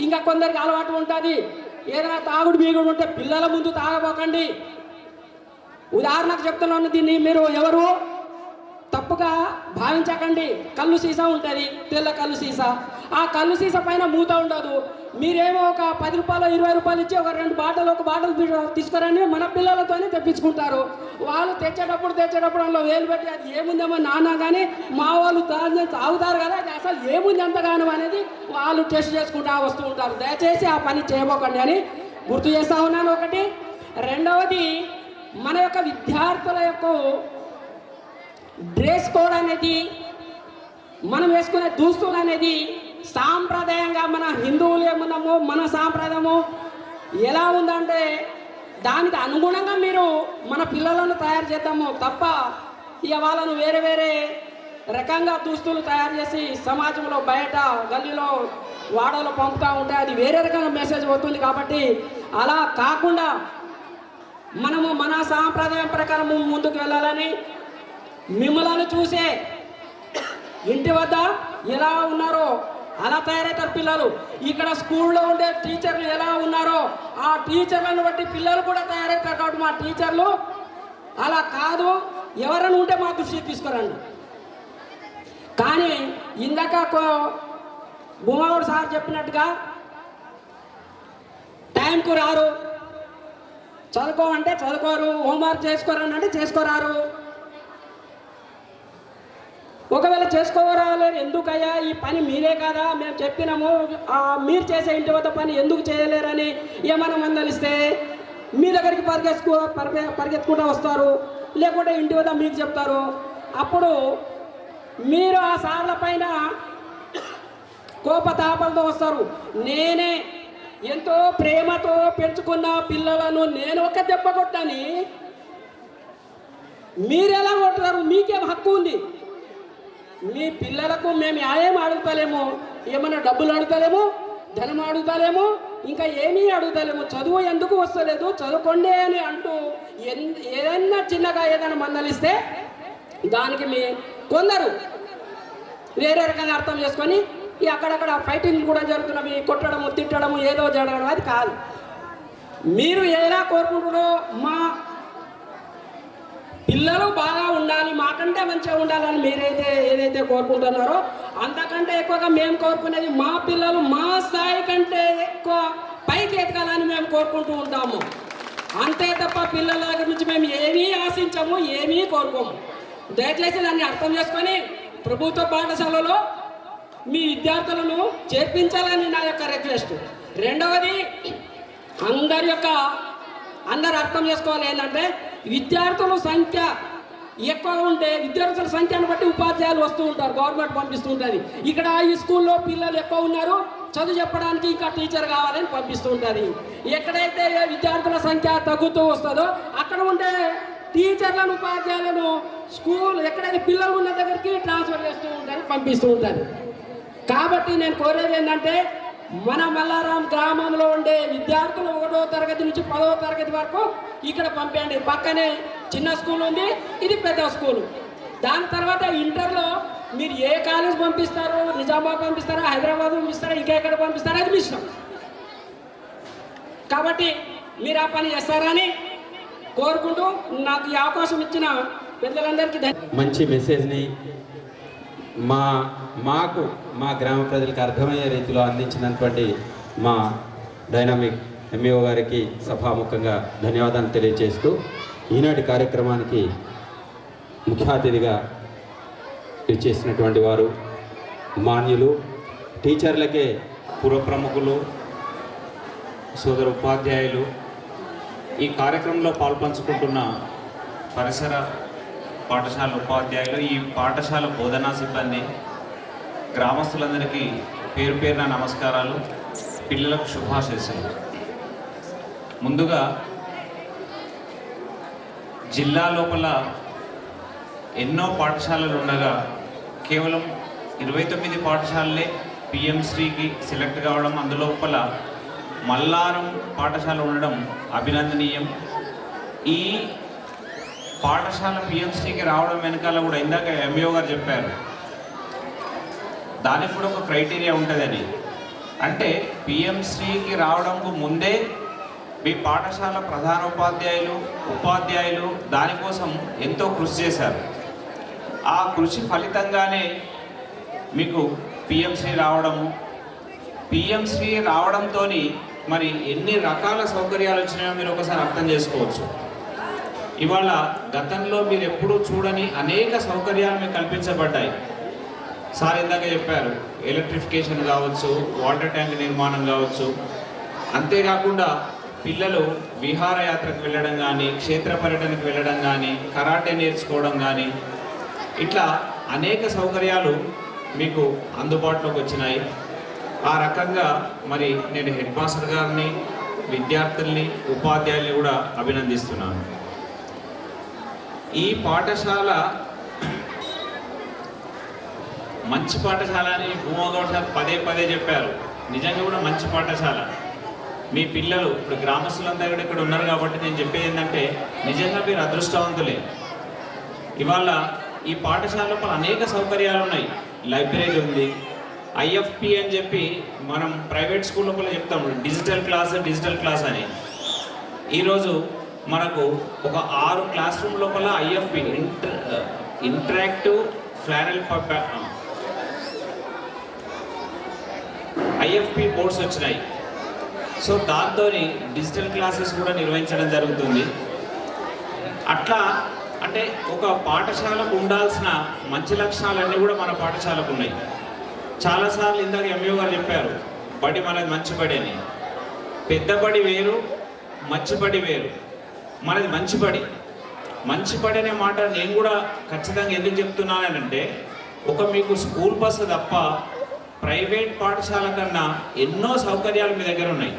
ఇంకా కొందరికి అలవాటు ఉంటుంది, ఏదైనా తాగుడు బీగుడు ఉంటే పిల్లల ముందు తాగబోకండి. ఉదాహరణకు చెప్తున్నాను, దీన్ని మీరు ఎవరు తప్పుగా భావించకండి. కళ్ళు సీసా ఉంటుంది, తెల్ల కళ్ళు సీసా. ఆ కళ్ళు సీసా పైన మూత ఉండదు. మీరేమో ఒక 10 రూపాయలు 20 రూపాయలు ఇచ్చి ఒక 2 బాటలు ఒక బాటలు తీసుకురండి, మన పిల్లలతోనే తెప్పించుకుంటారు. వాళ్ళు తెచ్చేటప్పుడు అందులో వేలు పెట్టి అది ఏముందేమో నాన్న కానీ మా వాళ్ళు తాగుతారు కదా, అది అసలు ఏముంది ఎంతగానో అనేది వాళ్ళు టెస్ట్ చేసుకుంటూ వస్తూ ఉంటారు. దయచేసి ఆ పని చేయబోకండి అని గుర్తు చేస్తూ ఉన్నాను. ఒకటి. రెండవది, మన యొక్క విద్యార్థుల యొక్క డ్రెస్ కోడ్ అనేది, మనం వేసుకునే దుస్తులు అనేది సాంప్రదాయంగా మన హిందువులు ఏమున్నామో మన సాంప్రదాయము ఎలా ఉందంటే దానికి అనుగుణంగా మీరు మన పిల్లలను తయారు చేద్దాము తప్ప ఇక వాళ్ళను వేరే వేరే రకంగా దుస్తులు తయారు చేసి సమాజంలో బయట గల్లీలో వాడలో పంపుతూ ఉంటే అది వేరే రకంగా మెసేజ్ వస్తుంది. కాబట్టి అలా కాకుండా మనము మన సాంప్రదాయం ప్రకారం ముందుకు వెళ్ళాలని, మిమ్మల్ని చూసే ఇంటి వద్ద ఎలా ఉన్నారో అలా తయారవుతారు పిల్లలు. ఇక్కడ స్కూల్లో ఉండే టీచర్లు ఎలా ఉన్నారో ఆ టీచర్లను బట్టి పిల్లలు కూడా తయారవుతారు. కాబట్టి మా టీచర్లు అలా కాదు, ఎవరైనా ఉంటే మా దృష్టికి తీసుకురండి. కానీ ఇందాక భూమావుడు సార్ చెప్పినట్టుగా టైంకు రారు, చదువుకోమంటే చదువుకోరు, హోంవర్క్ చేసుకోరని అంటే చేసుకోరారు. ఒకవేళ చేసుకోరాలేరు, ఎందుకయ్యా ఈ పని మీరే కదా మేము చెప్పినాము, మీరు చేసే ఇంటి వద్ద పని ఎందుకు చేయలేరని ఏమైనా మందలిస్తే మీ దగ్గరికి పరిగెత్తుకుంటూ వస్తారు, లేకుంటే ఇంటి వద్ద మీకు చెప్తారు. అప్పుడు మీరు ఆ సార్ల పైన కోపతాపాలతో వస్తారు. నేనే ఎంతో ప్రేమతో పెంచుకున్న పిల్లలను నేను ఒక దెబ్బ కొట్టని మీరెలా కొడతారు? మీకేం హక్కు ఉంది? మీ పిల్లలకు మేము ఏం అడుగుతలేము, ఏమన్నా డబ్బులు అడుగుతలేము, ధనం అడుగుతలేము, ఇంకా ఏమీ అడుగుతలేము. చదువు ఎందుకు వస్తలేదు, చదువుకోండి అని అంటూ ఏదైనా చిన్నగా ఏదైనా మందలిస్తే దానికి కొందరు వేరే రకంగా అర్థం చేసుకొని అక్కడక్కడ ఫైటింగ్ కూడా జరుగుతున్నవి, కొట్టడము తిట్టడము ఏదో జరగడం అది కాదు. మీరు ఎలా కోరుకుంటున్నారో మా పిల్లలు బాగా ఉండాలి, మాకంటే మంచిగా ఉండాలని మీరైతే ఏదైతే కోరుకుంటున్నారో అంతకంటే ఎక్కువగా మేము కోరుకునేది మా పిల్లలు మా స్థాయి కంటే ఎక్కువ పైకి ఎదగాలని మేము కోరుకుంటూ ఉంటాము. అంతే తప్ప పిల్లల దగ్గర నుంచి మేము ఏమీ ఆశించము, ఏమీ కోరుకోము. దయచేసి దాన్ని అర్థం చేసుకొని ప్రభుత్వ పాఠశాలలో మీ విద్యార్థులను చేర్పించాలని నా యొక్క రిక్వెస్ట్. రెండవది, అందరు అర్థం చేసుకోవాలి ఏంటంటే విద్యార్థుల సంఖ్య ఎక్కువ ఉంటే విద్యార్థుల సంఖ్యను బట్టి ఉపాధ్యాయులు వస్తూ ఉంటారు, గవర్నమెంట్ పంపిస్తూ ఉంటుంది. ఇక్కడ ఈ స్కూల్లో పిల్లలు ఎక్కువ ఉన్నారు, చదువు చెప్పడానికి ఇంకా టీచర్ కావాలని పంపిస్తూ ఉంటుంది. ఎక్కడైతే విద్యార్థుల సంఖ్య తగ్గుతూ వస్తుందో అక్కడ ఉండే టీచర్లను ఉపాధ్యాయులను స్కూల్ ఎక్కడైతే పిల్లలు ఉన్న దగ్గరికి ట్రాన్స్ఫర్ చేస్తూ ఉంటుంది, పంపిస్తూ ఉంటుంది. కాబట్టి నేను కోరేది ఏంటంటే మన మల్లారాం గ్రామంలో ఉండే విద్యార్థులు 1వ తరగతి నుంచి 10వ తరగతి వరకు ఇక్కడ పంపండి. పక్కనే చిన్న స్కూల్ ఉంది, ఇది పెద్ద స్కూల్. దాని తర్వాత ఇంటర్లో మీరు ఏ కాలేజ్ పంపిస్తారో, నిజామాబాద్ పంపిస్తారా, హైదరాబాద్ పంపిస్తారా, ఇంకా ఎక్కడ పంపిస్తారా, అది మీ ఇష్టం. కాబట్టి మీరు ఆ పని చేస్తారని కోరుకుంటూ నాకు ఈ అవకాశం ఇచ్చిన పెద్దలందరికీ మంచి మెసేజ్ని మా గ్రామ ప్రజలకు అర్థమయ్యే రీతిలో అందించినటువంటి మా డైనామిక్ ఎంఈఓ గారికి సభాముఖంగా ధన్యవాదాలు తెలియజేస్తూ ఈనాటి కార్యక్రమానికి ముఖ్య అతిథిగా చేసినటువంటి వారు మాన్యులు, టీచర్లకే పూర్వ ప్రముఖులు, సోదర ఉపాధ్యాయులు, ఈ కార్యక్రమంలో పాల్పంచుకుంటున్న పరిసర పాఠశాల ఉపాధ్యాయులు, ఈ పాఠశాల బోధనా సిబ్బంది, గ్రామస్తులందరికీ పేరు పేరున నమస్కారాలు, పిల్లలకు శుభాశీస్సులు. ముందుగా జిల్లా లోపల ఎన్నో పాఠశాలలు ఉండగా కేవలం 29 పాఠశాలలే పిఎంశ్రీకి సెలెక్ట్ కావడం, అందులోపల మల్లారం పాఠశాల ఉండడం అభినందనీయం. ఈ పాఠశాల పిఎంశ్రీకి రావడం వెనకాల కూడా ఇందాక ఎంఈఓ గారు చెప్పారు, దానికి కూడా ఒక క్రైటీరియా ఉంటుందని. అంటే పిఎంశ్రీకి రావడంకు ముందే మీ పాఠశాల ప్రధానోపాధ్యాయులు, ఉపాధ్యాయులు దానికోసం ఎంతో కృషి చేశారు. ఆ కృషి ఫలితంగానే మీకు పిఎంశ్రీ రావడము, పిఎంశ్రీ రావడంతో మరి ఎన్ని రకాల సౌకర్యాలు వచ్చినాయో మీరు ఒకసారి అర్థం చేసుకోవచ్చు. ఇవాళ గతంలో మీరు ఎప్పుడూ చూడని అనేక సౌకర్యాలు మీకు కల్పించబడ్డాయి. సార్ ఇందాక చెప్పారు, ఎలక్ట్రిఫికేషన్ కావచ్చు, వాటర్ ట్యాంక్ నిర్మాణం కావచ్చు. అంతేకాకుండా పిల్లలు విహారయాత్రకు వెళ్ళడం కానీ, క్షేత్ర పర్యటనకు వెళ్ళడం కానీ, కరాటే నేర్చుకోవడం కానీ, ఇట్లా అనేక సౌకర్యాలు మీకు అందుబాటులోకి వచ్చినాయి. ఆ రకంగా మరి నేను హెడ్ మాస్టర్ గారిని, విద్యార్థుల్ని, ఉపాధ్యాయుల్ని కూడా అభినందిస్తున్నాను. ఈ పాఠశాల మంచి పాఠశాల అని భూమగౌడ్ సార్ పదే చెప్పారు. నిజంగా కూడా మంచి పాఠశాల. మీ పిల్లలు ఇప్పుడు గ్రామస్తులంతా కూడా ఇక్కడ ఉన్నారు కాబట్టి నేను చెప్పేది ఏంటంటే, నిజంగా మీరు అదృష్టవంతులే. ఇవాళ ఈ పాఠశాల లోపల అనేక సౌకర్యాలు ఉన్నాయి. లైబ్రరీ ఉంది, ఐఎఫ్పి అని చెప్పి మనం ప్రైవేట్ స్కూల్ లోపల చెప్తాము, డిజిటల్ క్లాస్ అని. ఈరోజు మనకు ఒక 6 క్లాస్ రూమ్ లోపల IFP interactive flannel IFP boards వచ్చినాయి. సో దాంతో డిజిటల్ క్లాసెస్ కూడా నిర్వహించడం జరుగుతుంది. అట్లా అంటే ఒక పాఠశాలకు ఉండాల్సిన మంచి లక్షణాలన్నీ కూడా మన పాఠశాలకు ఉన్నాయి. చాలాసార్లు ఇందాక ఎంఈఓ గారు చెప్పారు, బడి మనది మంచి బడి అని. పెద్ద బడి వేరు, మంచి బడి వేరు. మనది మంచి బడి. మంచి బడి అనే మాట నేను కూడా ఖచ్చితంగా ఎందుకు చెప్తున్నానంటే, ఒక మీకు స్కూల్ బస్సు తప్ప ప్రైవేట్ పాఠశాల కన్నా ఎన్నో సౌకర్యాలు మీ దగ్గర ఉన్నాయి.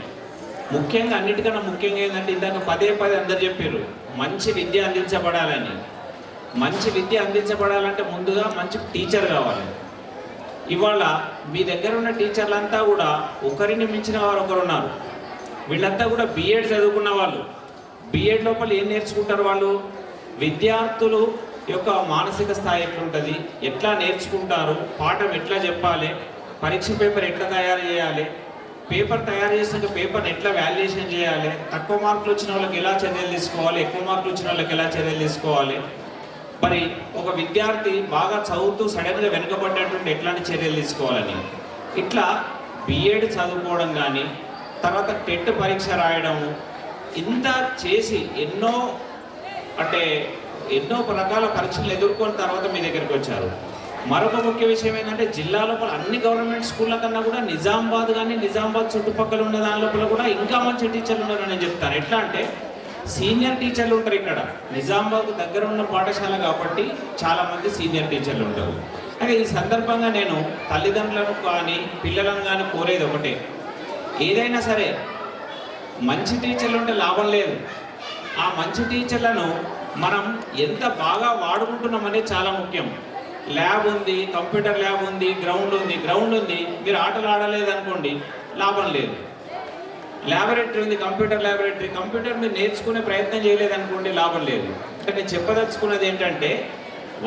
ముఖ్యంగా అన్నిటికన్నా ముఖ్యంగా ఏంటంటే, ఇందాక పదే అందరు చెప్పారు, మంచి విద్య అందించబడాలని. మంచి విద్య అందించబడాలంటే ముందుగా మంచి టీచర్ కావాలి. ఇవాళ మీ దగ్గర ఉన్న టీచర్లంతా కూడా ఒకరిని మించిన వారు ఒకరు ఉన్నారు. వీళ్ళంతా కూడా బీఎడ్ చదువుకున్న వాళ్ళు. బీఎడ్ లోపల ఏం నేర్చుకుంటారు వాళ్ళు? విద్యార్థులు యొక్క మానసిక స్థాయి ఎట్లుంటుంది, ఎట్లా నేర్చుకుంటారు, పాఠం ఎట్లా చెప్పాలి, పరీక్ష పేపర్ ఎట్లా తయారు చేయాలి, పేపర్ తయారు చేసినాక పేపర్ని ఎట్లా వాల్యుయేషన్ చేయాలి, తక్కువ మార్కులు వచ్చిన వాళ్ళకి ఎలా చర్యలు తీసుకోవాలి, ఎక్కువ మార్కులు వచ్చిన వాళ్ళకి ఎలా చర్యలు తీసుకోవాలి, మరి ఒక విద్యార్థి బాగా చదువుతూ సడన్గా వెనుకబడ్డటువంటి ఎట్లాంటి చర్యలు తీసుకోవాలని. ఇట్లా బీఎడ్ చదువుకోవడం కానీ, తర్వాత టెట్ పరీక్ష రాయడము, ఇంత చేసి ఎన్నో రకాల పరీక్షలు ఎదుర్కొన్న తర్వాత మీ దగ్గరికి వచ్చారు. మరొక ముఖ్య విషయం ఏంటంటే, జిల్లా లోపల అన్ని గవర్నమెంట్ స్కూళ్ళ కన్నా కూడా నిజామాబాద్ కానీ, నిజామాబాద్ చుట్టుపక్కల ఉన్న దాని లోపల కూడా ఇంకా మంచి టీచర్లు ఉన్నారని నేను చెప్తాను. ఎట్లా అంటే, సీనియర్ టీచర్లు ఉంటారు ఇక్కడ. నిజామాబాద్ దగ్గర ఉన్న పాఠశాల కాబట్టి చాలామంది సీనియర్ టీచర్లు ఉంటారు. అయితే ఈ సందర్భంగా నేను తల్లిదండ్రులను కానీ పిల్లలను కానీ కోరేది ఒకటే, ఏదైనా సరే మంచి టీచర్లు ఉంటే లాభం లేదు. ఆ మంచి టీచర్లను మనం ఎంత బాగా వాడుకుంటున్నాం అనేది చాలా ముఖ్యం. ల్యాబ్ ఉంది, కంప్యూటర్ ల్యాబ్ ఉంది, గ్రౌండ్ ఉంది. మీరు ఆటలు ఆడలేదు అనుకోండి, లాభం లేదు. ల్యాబొరేటరీ ఉంది, కంప్యూటర్ ల్యాబొరేటరీ, కంప్యూటర్ మీరు నేర్చుకునే ప్రయత్నం చేయలేదనుకోండి లాభం లేదు. అంటే నేను చెప్పదలుచుకున్నది ఏంటంటే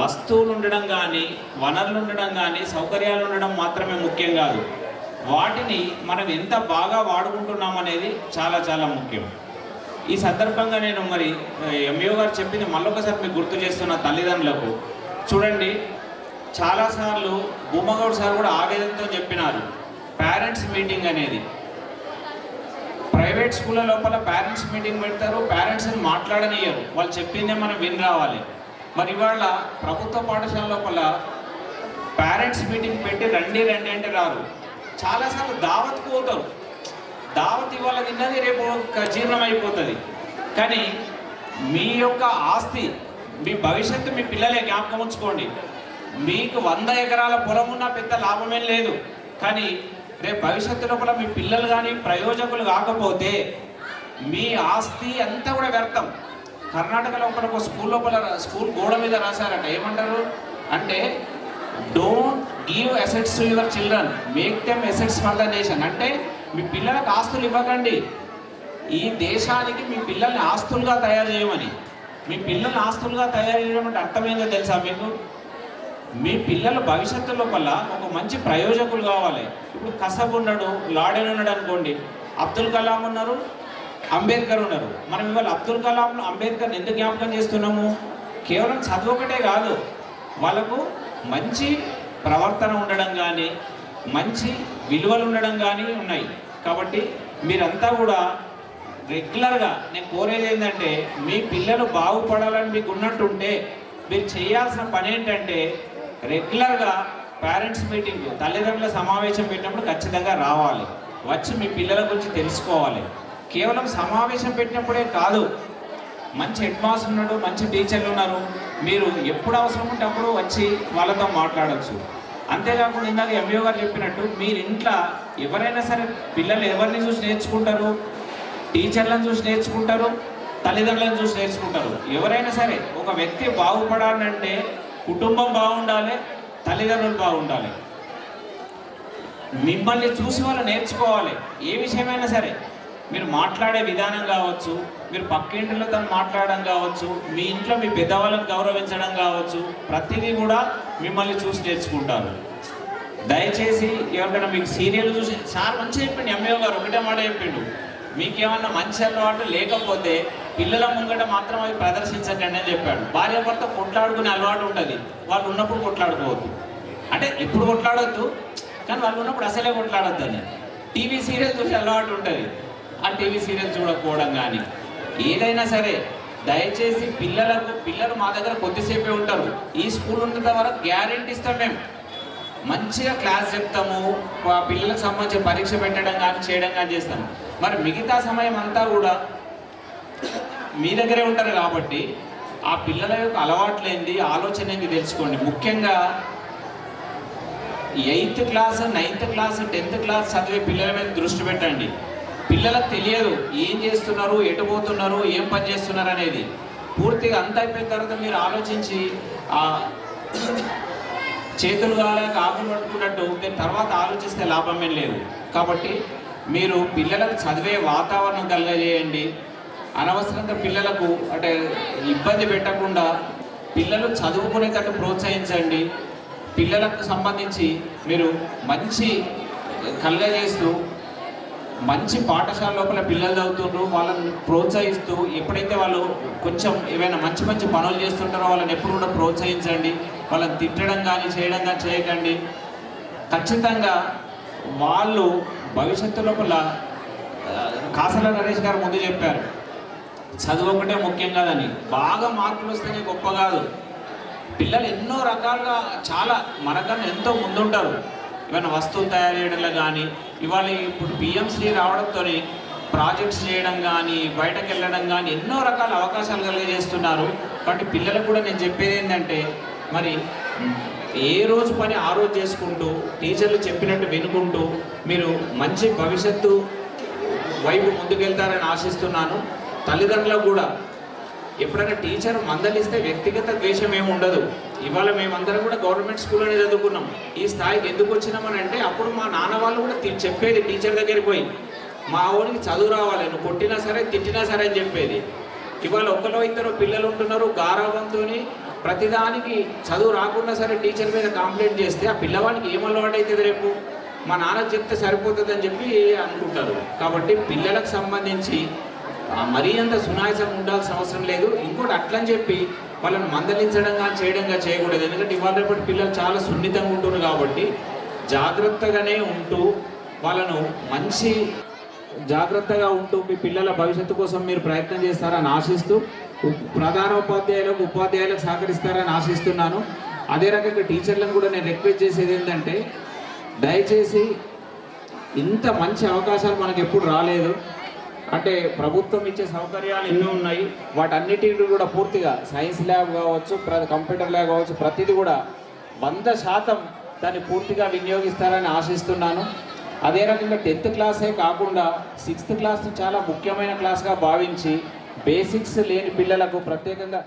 వస్తువులు ఉండడం కానీ, వనరులు ఉండడం కానీ, సౌకర్యాలు ఉండడం మాత్రమే ముఖ్యం కాదు, వాటిని మనం ఎంత బాగా వాడుకుంటున్నాం అనేది చాలా చాలా ముఖ్యం. ఈ సందర్భంగా నేను మరి ఎంఈఓ గారు చెప్పింది మళ్ళొకసారి మీకు గుర్తు చేస్తున్న తల్లిదండ్రులకు, చూడండి చాలాసార్లు భూమగౌడ్ సార్ కూడా ఆవేదనతో చెప్పినారు, పేరెంట్స్ మీటింగ్ అనేది. ప్రైవేట్ స్కూళ్ళ లోపల పేరెంట్స్ మీటింగ్ పెడతారు, పేరెంట్స్ని మాట్లాడనియ్యరు, వాళ్ళు చెప్పిందే మనం విని రావాలి. మరి ఇవాళ ప్రభుత్వ పాఠశాల లోపల పేరెంట్స్ మీటింగ్ పెట్టి రండి రండి అంటే రారు. చాలాసార్లు దావత్కు పోతారు, దావత్ ఇవాళ తిన్నది రేపు జీర్ణం అయిపోతుంది. కానీ మీ యొక్క ఆస్తి, మీ భవిష్యత్తు మీ పిల్లలే, జ్ఞాపకం ఉంచుకోండి. మీకు 100 ఎకరాల పొలం ఉన్నా పెద్ద లాభమేం లేదు, కానీ రేపు భవిష్యత్తు లోపల మీ పిల్లలు కానీ ప్రయోజకులు కాకపోతే మీ ఆస్తి అంతా కూడా వ్యర్థం. కర్ణాటక లోపల ఒక స్కూల్ గోడ మీద రాశారట, ఏమంటారు అంటే don't give assets to your children, make them assets for the nation. అంటే మీ పిల్లలకు ఆస్తులు ఇవ్వకండి, ఈ దేశానికి మీ పిల్లల్ని ఆస్తులుగా తయారు చేయమని. మీ పిల్లల్ని ఆస్తులుగా తయారు చేయడం అంటే అర్థమైందో తెలుసా మీకు? మీ పిల్లల భవిష్యత్తు లోపల ఒక మంచి ప్రయోజకులు కావాలి. ఇప్పుడు కసబ్ ఉన్నాడు, లాడెన్ ఉన్నాడు అనుకోండి, అబ్దుల్ కలాం ఉన్నారు, అంబేద్కర్ ఉన్నారు. మనం ఇవాళ అబ్దుల్ కలాం, అంబేద్కర్ని ఎందుకు జ్ఞాపకం చేస్తున్నాము? కేవలం చదువు ఒకటే కాదు, వాళ్ళకు మంచి ప్రవర్తన ఉండడం కానీ, మంచి విలువలు ఉండడం కానీ ఉన్నాయి. కాబట్టి మీరంతా కూడా రెగ్యులర్గా నేను కోరేది ఏంటంటే, మీ పిల్లలు బాగుపడాలని మీకు ఉన్నట్టుంటే మీరు చేయాల్సిన పని ఏంటంటే రెగ్యులర్గా పేరెంట్స్ మీటింగ్, తల్లిదండ్రుల సమావేశం పెట్టినప్పుడు ఖచ్చితంగా రావాలి, వచ్చి మీ పిల్లల గురించి తెలుసుకోవాలి. కేవలం సమావేశం పెట్టినప్పుడే కాదు, మంచి హెడ్ మాస్టర్ ఉన్నాడు, మంచి టీచర్లు ఉన్నారు, మీరు ఎప్పుడు అవసరం ఉంటే అప్పుడు వచ్చి వాళ్ళతో మాట్లాడవచ్చు. అంతేకాకుండా ఇందాక ఎంఈఓ గారు చెప్పినట్టు మీరు ఇంట్లో ఎవరైనా సరే పిల్లలు ఎవరిని చూసి నేర్చుకుంటారు? టీచర్లను చూసి నేర్చుకుంటారు, తల్లిదండ్రులను చూసి నేర్చుకుంటారు. ఎవరైనా సరే ఒక వ్యక్తి బాగుపడాలంటే కుటుంబం బాగుండాలి, తల్లిదండ్రులు బాగుండాలి. మిమ్మల్ని చూసి వాళ్ళు నేర్చుకోవాలి. ఏ విషయమైనా సరే, మీరు మాట్లాడే విధానం కావచ్చు, మీరు పక్కింటిలతో మాట్లాడడం కావచ్చు, మీ ఇంట్లో మీ పెద్దవాళ్ళని గౌరవించడం కావచ్చు, ప్రతిదీ కూడా మిమ్మల్ని చూసి నేర్చుకుంటారు. దయచేసి ఎవరికైనా మీకు సీరియల్ చూసి, సార్ మంచి చెప్పిండు ఎంఈఓ గారు, ఒకటే మాట చెప్పిండు, మీకేమన్నా మంచి అలవాటు లేకపోతే పిల్లల ముంగట మాత్రం అవి ప్రదర్శించకండి అని చెప్పాడు. భార్య భర్త కొట్లాడుకునే అలవాటు ఉంటుంది, వాళ్ళు ఉన్నప్పుడు కొట్లాడుకోవద్దు. అంటే ఎప్పుడు కొట్లాడొద్దు, కానీ వాళ్ళు ఉన్నప్పుడు అసలే కొట్లాడొద్దు అని. టీవీ సీరియల్ చూసే అలవాటు ఉంటుంది, ఆ టీవీ సీరియల్ చూడకపోవడం కానీ ఏదైనా సరే దయచేసి పిల్లలు మా దగ్గర కొద్దిసేపే ఉంటారు. ఈ స్కూల్ ఉన్నంత వరకు గ్యారెంటీ ఇస్తాం, మేము మంచిగా క్లాస్ చెప్తాము, పిల్లలకు సంబంధించిన పరీక్ష పెట్టడం కానీ చేయడం కానీ చేస్తాము. మరి మిగతా సమయం అంతా కూడా మీ దగ్గరే ఉంటారు కాబట్టి ఆ పిల్లల యొక్క అలవాట్లేంది, ఆలోచన ఏంది తెలుసుకోండి. ముఖ్యంగా 8th class, 9th class, 10th class చదివే పిల్లల మీద దృష్టి పెట్టండి. పిల్లలకు తెలియదు ఏం చేస్తున్నారు, ఎటు పోతున్నారు, ఏం పని చేస్తున్నారు అనేది. పూర్తిగా అంత అయిపోయిన తర్వాత మీరు ఆలోచించి ఆ చేతులు కాలేక ఆకులు పట్టుకున్నట్టు మీరు తర్వాత ఆలోచిస్తే లాభమేం లేదు. కాబట్టి మీరు పిల్లలకు చదివే వాతావరణం కలగజేయండి. అనవసరంగా పిల్లలకు అంటే ఇబ్బంది పెట్టకుండా పిల్లలు చదువుకునేటట్టు ప్రోత్సహించండి. పిల్లలకు సంబంధించి మీరు మంచి కలగజేస్తూ మంచి పాఠశాల లోపల పిల్లలు చదువుతుండ్రు, వాళ్ళని ప్రోత్సహిస్తూ ఎప్పుడైతే వాళ్ళు కొంచెం ఏమైనా మంచి మంచి పనులు చేస్తుంటారో వాళ్ళని ఎప్పుడు కూడా ప్రోత్సహించండి. వాళ్ళని తిట్టడం కానీ చేయడం కానీ చేయకండి. ఖచ్చితంగా వాళ్ళు భవిష్యత్తు లోపల కాసల నరేష్ గారు ముందు చెప్పారు, చదువు ఒకటే ముఖ్యం కాదని. బాగా మార్కులు వస్తేనే గొప్ప కాదు. పిల్లలు ఎన్నో రకాలుగా చాలా మనకన్నా ఎంతో ముందుంటారు. ఏమైనా వస్తువులు తయారు చేయడంలో కానీ, ఇవాళ ఇప్పుడు పిఎంశ్రీ రావడంతో ప్రాజెక్ట్స్ చేయడం కానీ, బయటకు వెళ్ళడం కానీ ఎన్నో రకాల అవకాశాలు కలిగజేస్తున్నారు. కాబట్టి పిల్లలకు కూడా నేను చెప్పేది ఏంటంటే, మరి ఏ రోజు పని ఆ రోజు చేసుకుంటూ టీచర్లు చెప్పినట్టు వినుకుంటూ మీరు మంచి భవిష్యత్తు వైపు ముందుకెళ్తారని ఆశిస్తున్నాను. తల్లిదండ్రులకు కూడా ఎప్పుడైనా టీచర్ మందలిస్తే వ్యక్తిగత ద్వేషం ఏమి ఉండదు. ఇవాళ మేమందరం కూడా గవర్నమెంట్ స్కూల్లోనే చదువుకున్నాం. ఈ స్థాయికి ఎందుకు వచ్చినామని అంటే అప్పుడు మా నాన్న వాళ్ళు కూడా చెప్పేది టీచర్ దగ్గరికి పోయి, మా ఊరికి చదువు రావాలి, నువ్వు కొట్టినా సరే తిట్టినా సరే అని చెప్పేది. ఇవాళ ఒకరో ఇద్దరు పిల్లలు ఉంటున్నారు గారాబంతో ప్రతిదానికి చదువు రాకుండా సరే టీచర్ మీద కంప్లైంట్ చేస్తే ఆ పిల్లవాడికి ఏం అలవాటు అవుతుంది, రేపు మా నాన్నకు చెప్తే సరిపోతుంది అని చెప్పి అనుకుంటారు. కాబట్టి పిల్లలకు సంబంధించి మరీ అంత సునాయాసం ఉండాల్సిన అవసరం లేదు. ఇంకోటి అట్లని చెప్పి వాళ్ళని మందలించడంగా చేయడంగా చేయకూడదు. ఎందుకంటే ఇవాళ రేపటి పిల్లలు చాలా సున్నితంగా ఉంటున్నారు కాబట్టి జాగ్రత్తగానే ఉంటూ వాళ్ళను మంచి జాగ్రత్తగా ఉంటూ మీ పిల్లల భవిష్యత్తు కోసం మీరు ప్రయత్నం చేస్తారని ఆశిస్తూ ఉపాధ్యాయులకు సహకరిస్తారని ఆశిస్తున్నాను. అదే రకంగా టీచర్లను కూడా నేను రిక్వెస్ట్ చేసేది ఏంటంటే దయచేసి ఇంత మంచి అవకాశాలు మనకు ఎప్పుడు రాలేదు. అంటే ప్రభుత్వం ఇచ్చే సౌకర్యాలు ఎన్నో ఉన్నాయి, వాటన్నిటిని కూడా పూర్తిగా సైన్స్ ల్యాబ్ కావచ్చు, కంప్యూటర్ ల్యాబ్ కావచ్చు, ప్రతిదీ కూడా 100% దాన్ని పూర్తిగా వినియోగిస్తారని ఆశిస్తున్నాను. అదే రకంగా 10th క్లాసే కాకుండా 6th క్లాస్ని చాలా ముఖ్యమైన క్లాస్గా భావించి బేసిక్స్ లేని పిల్లలకు ప్రత్యేకంగా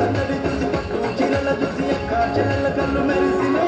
సందడి చూసి పట్టు చీరల చూసి అక్క చెల్లెల కళ్ళు మెరిసినే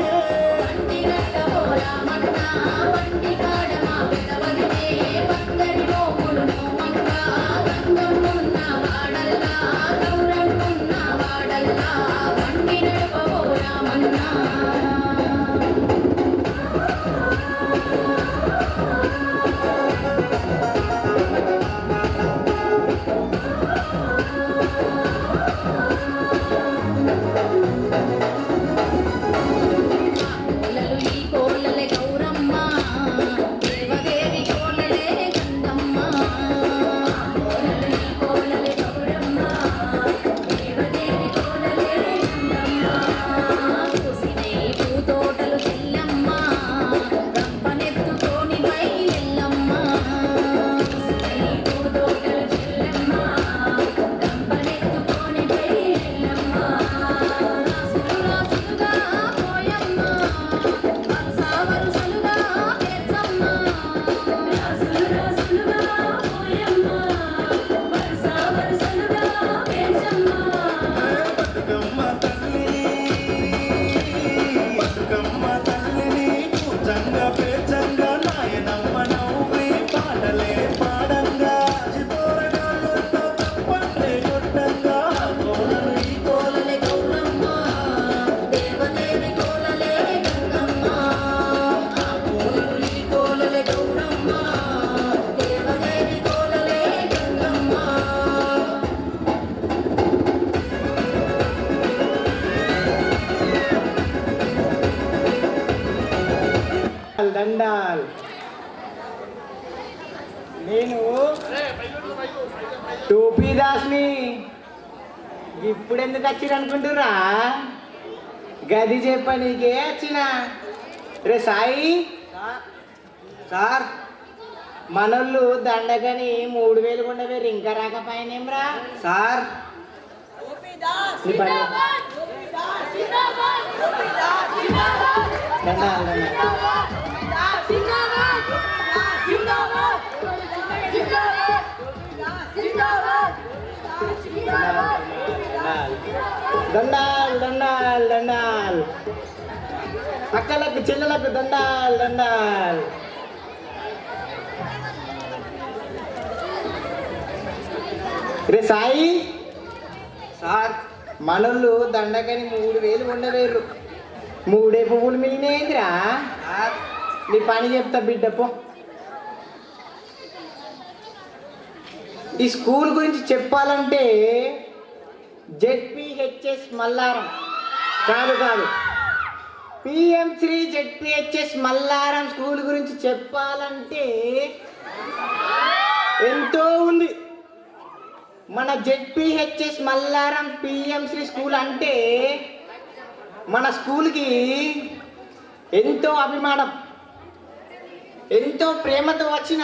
దండాల్. నేను టోపీదాస్ని ఇప్పుడు ఎందుకు వచ్చిరు అనుకుంటురా? గది చెప్పనీకే వచ్చిన. రే సాయి సార్, మనోళ్ళు దండగని 3000 కొండవేరు ఇంకా రాకపోయినేమ్రా సార్. నీ పని దండాల్ దండాల్ దండాల్. అక్కలకు చెల్లెలకు దండాల్ దండాల్. రే సాయి సార్, మనోళ్ళు దండకని 3000 ఉండవేరు. 3 పువ్వులు మిగిలినేంద్రా? నీ పని చెప్తా బిడ్డ పో. ఈ స్కూల్ గురించి చెప్పాలంటే ZPHS మల్లారం కాదు PM3 ZPHS మల్లారం స్కూల్ గురించి చెప్పాలంటే ఎంతో ఉంది. మన ZPHS మల్లారం PM3 స్కూల్ అంటే మన స్కూల్కి ఎంతో అభిమానం, ఎంతో ప్రేమతో వచ్చిన.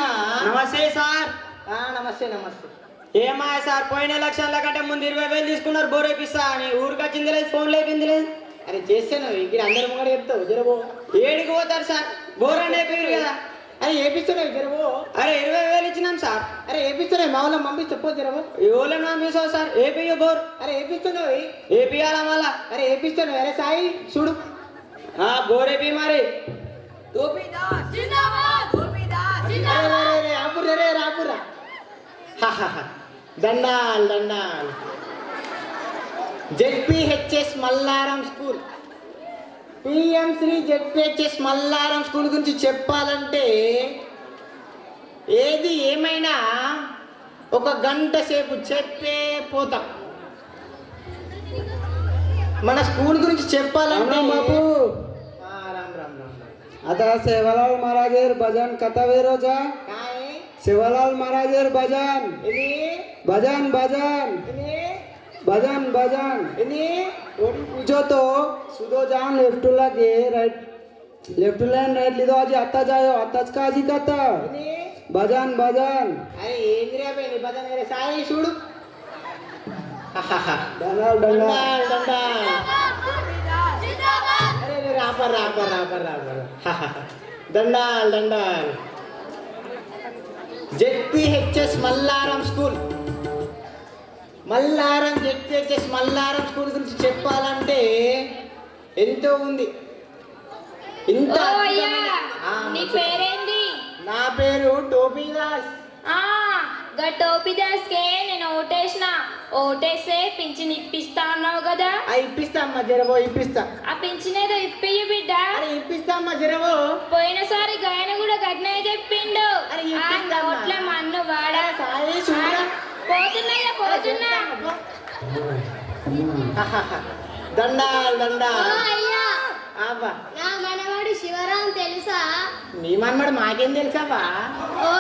నమస్తే సార్. నమస్తే నమస్తే. ఏమా సార్, పోయిన ఎలక్షన్ల కంటే ముందు 20,000 తీసుకున్నారు బోర్ వేపిస్తా అని. ఊరికి వచ్చింది లేదు, ఫోన్ లేపింది లేదు. అరే చేస్తాను, ఇక్కడ అందరు ముంగడ చెప్తావు జరబో. ఏడికి పోతారు సార్? బోర్ అని అయిపోయారు కదా. అరే ఏపిస్తున్నావు జరబో. అరే 20,000 ఇచ్చినాం సార్. అరే ఏపిస్తున్నావు, మా వాళ్ళని పంపిస్తే పో జరబో. ఎవరైనా పంపిస్తావు సార్? ఏపీయో బోర్. అరే ఏపిస్తున్నావు, ఏపీయాలా మళ్ళా? అరే ఏపిస్తున్నావు. అరే సాయి చూడు, బోర్ ఏపీ మరి. రాపురా. దండాల్ దండాల్. ZPHS Mallaram school, PM3 ZPHS Mallaram school గురించి చెప్పాలంటే ఏది ఏమైనా 1 గంట సేపు చెప్పే పోతాం. మన స్కూల్ గురించి చెప్పాలంటే బాబు రామ్ రామ్ రామ్. आता सेवालाल महाराजेर भजन कथा रोजा सेवालाल महाराजेर भजन भजन भजन भजन भजन पूछो तो सुधो जान लेफ्ट लगे राइट लेफ्ट लाइन राइट लिदो आज आता जायो आताच काजी कथा भजन भजन. अरे ఏంద్రా బే నీ భజన రే సాయి చూడు. దండాల్ దండాల్ దండాల్. అరే రాపర్ దండాల్ దండాల్. ZPHS Mallaram school Mallaram ZPHS Mallaram school గురించి చెప్పాలంటే ఎంతో ఉంది. ఇంత ఓ అయ్యా, ఆ, నీ పేరేంది? నా పేరు టోపీదాస్. ఆ గా టోపీదాస్ కే నేను ఓటేసిన. ఓటేస్తే పింఛన్ ఇప్పిస్తా అన్నావు కదా. ఇప్పిస్తా అమ్మా జరవో, ఇప్పిస్తా. ఆ పింఛన్ ఏదో ఇప్పియ్యి బిడ్డ. ఇప్పిస్తా అమ్మా జరవో. పోయినసారి గాయన కూడా గట్నే చెప్పిండు. ఆ నోట్ల మన్ను వాడా. పోతున్నాయ్యా పోతున్నా. దండాల్ దండాల్. ఓ అయ్యా, అబ్బా నా మనవాడు శివరాం తెలుసా? మీ మనమడు మాకేం తెలుసావా? ఓ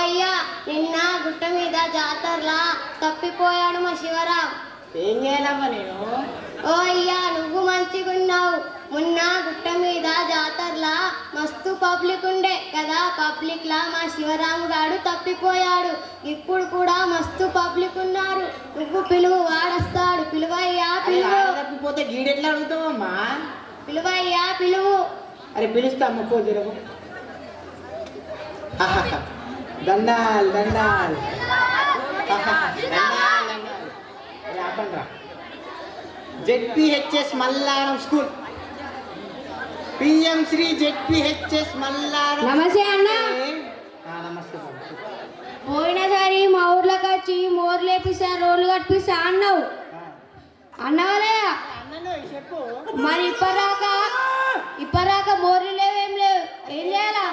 అయ్యా నిన్న గుట్ట మీద జాతరలా తప్పిపోయాడు మా శివరాం. ఏం చేయాలమ్మా నేను? ఓ అయ్యా, నువ్వు మంచిగున్నావు. మొన్న గుట్ట మీద జాతరలా మస్తు పబ్లిక్ ఉండే కదా. పబ్లిక్ లా మా శివరాం గాడు తప్పిపోయాడు. ఇప్పుడు కూడా మస్తు పబ్లిక్ ఉన్నారు. నువ్వు పిలువు, వాడస్తాడు. పిలువయ్యా పిలువు. తప్పిపోతే గీడెట్లా అడుగుతావమ్మా? పిలువయ్యా పిలువు. అరే పిలుస్తా అమ్మ, పో జరగ. దండాల్ దండాల్. ZPHS Mallaram school, PM Shri ZPHS Mallaram. నమస్తే అన్న. నమస్తే. పోయినసారి మా ఊర్లోకి వచ్చి మోర్లు లేపిస్తా, రోడ్లు కట్టిస్తా అన్నావు. అన్నవాలే చెప్పు. మరి ఇప్పటిదాకా మోర్లు లేవేం లేవు. ఏం చేయాలా?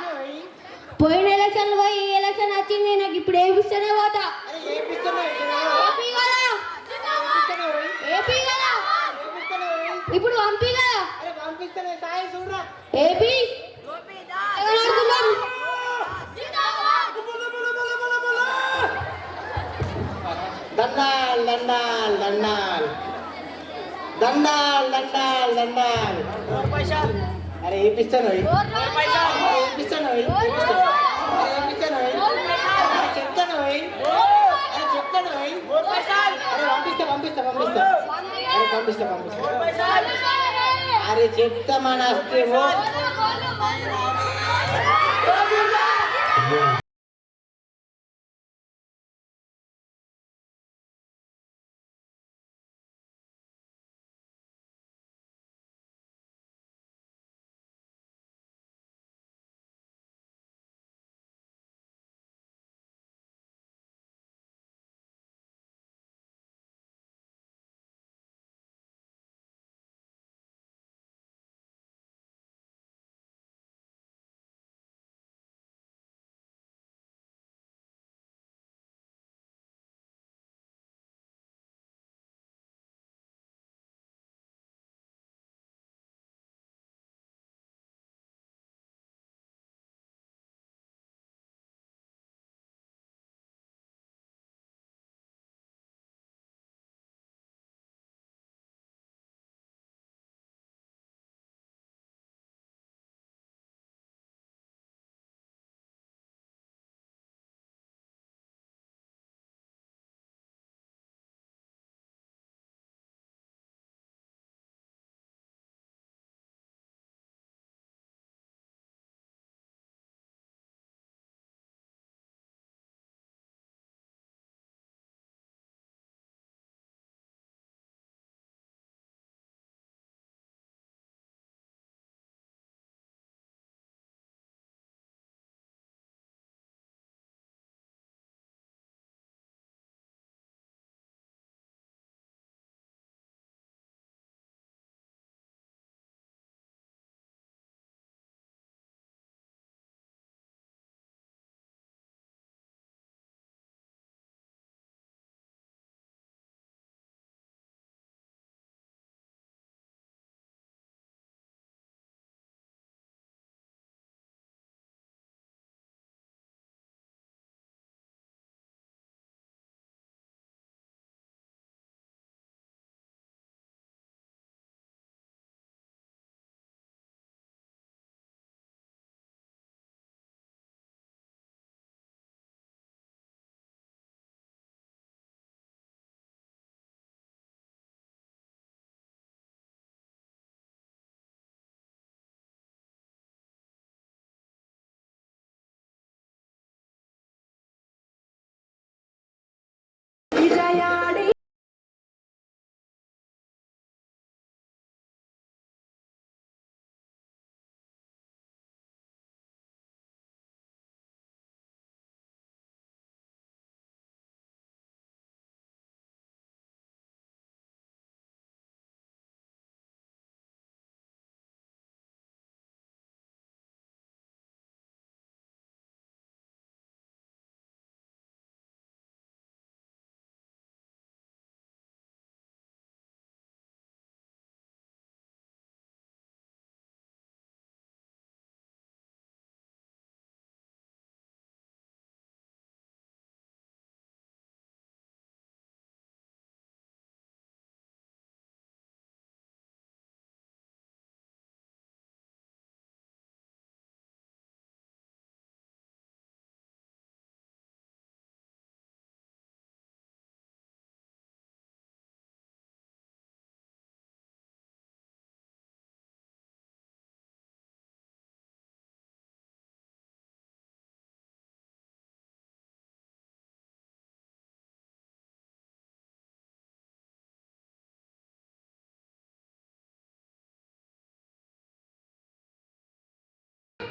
పోయిన ఎలక్షన్ పోయి ఈ ఎలక్షన్ వచ్చింది. నాకు ఇప్పుడు ఏపిస్తేనే పోతా. ఏపీ కదా, ఇప్పుడు పంపి కదా. ఏపీ దండాల్ దండాల్ దండాల్ దండాల్ దండాల్ దండాల్. అరే ఏపిస్తాను, ఏపిస్తాను, చెప్తాను, చెప్తాను. అరే పంపిస్తా పంపిస్తా పంపిస్తా. అరే పంపిస్తా పంపిస్తా. అరే చెప్తామని వస్తే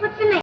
వస్తున్నాయి.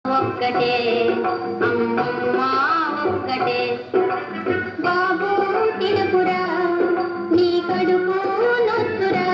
ఒక్కటే అమ్మమ్మ ఒక్కటే బాబు తినకురా నీ కడుపు నొత్తురా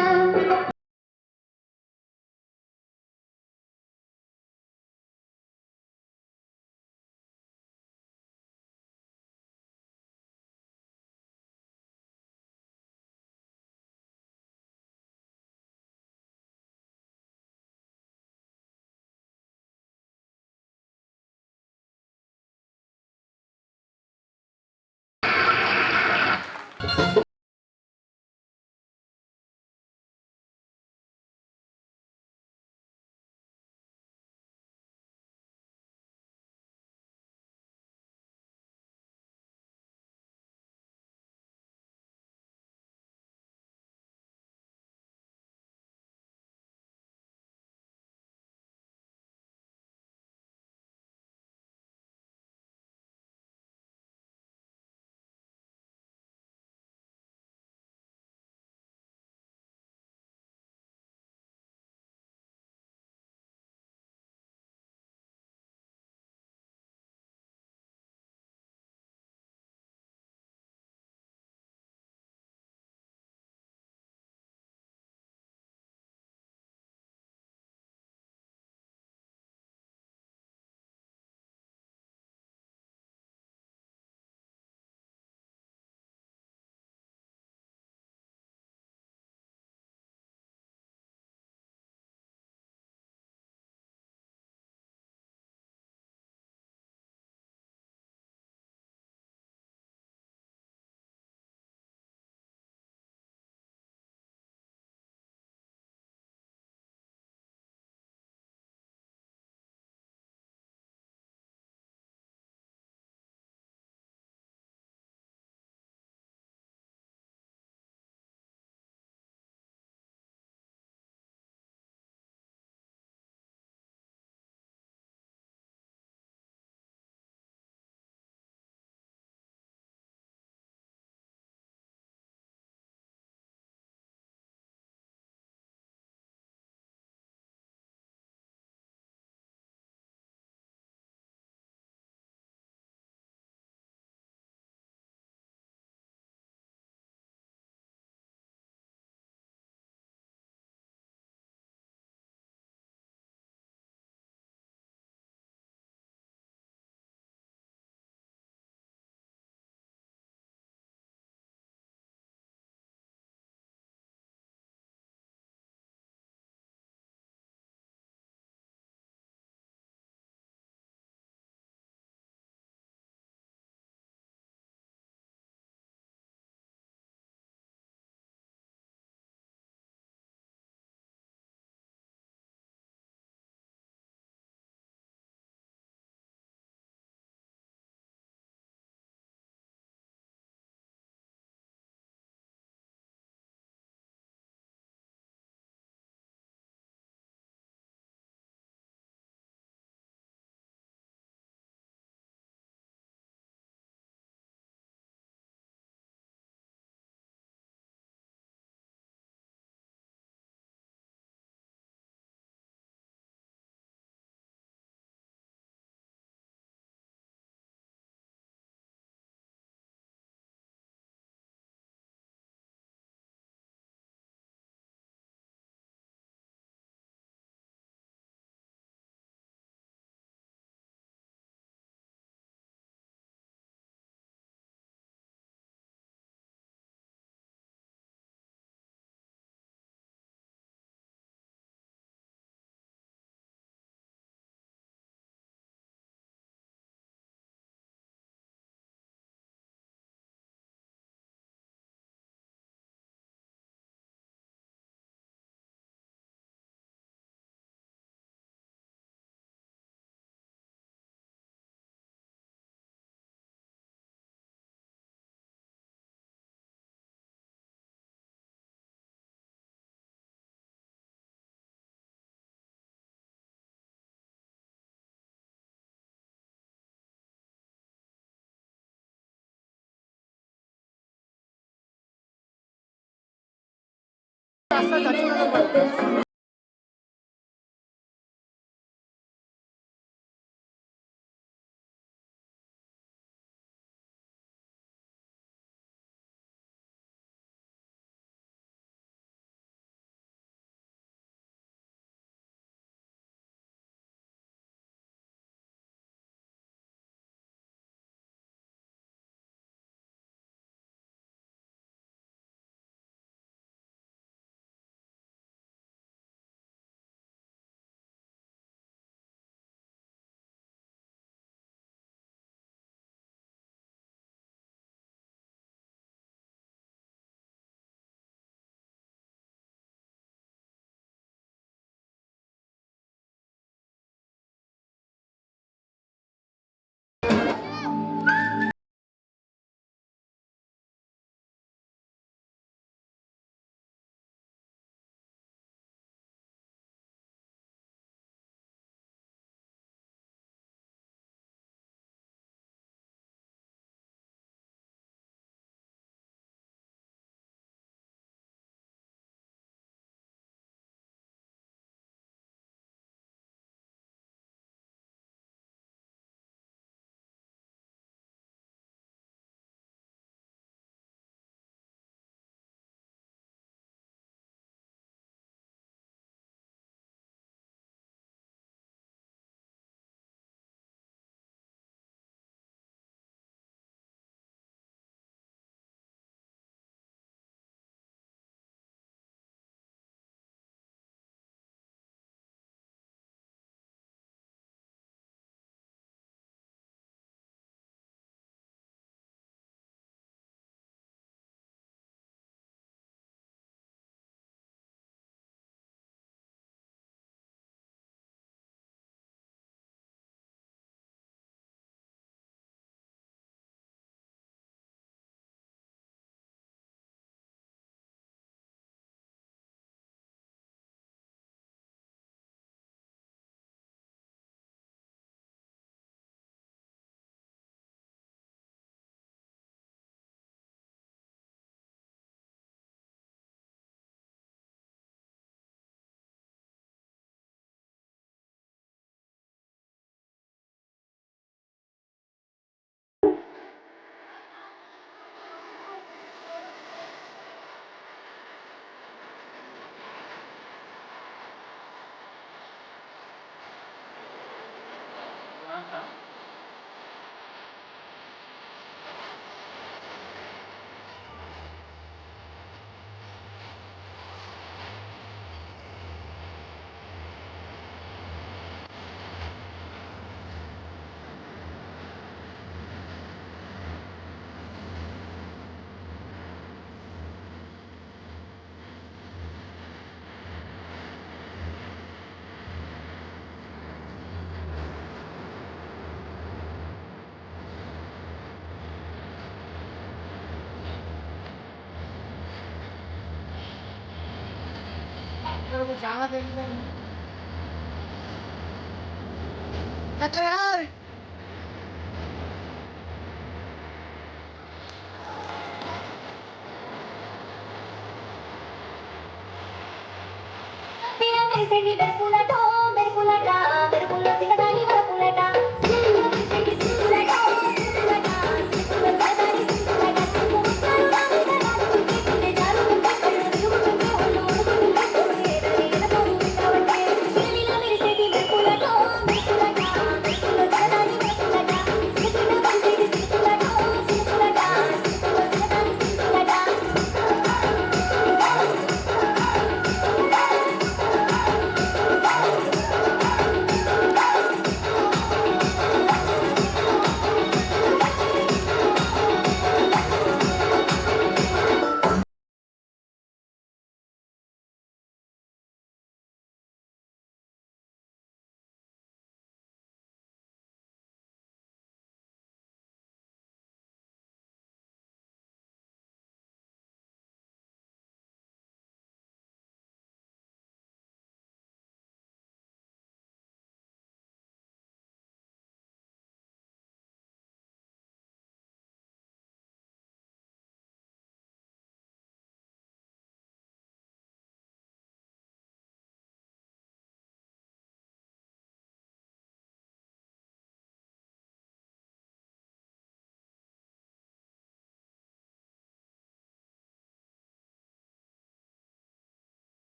Mira, me seguí, ver culata,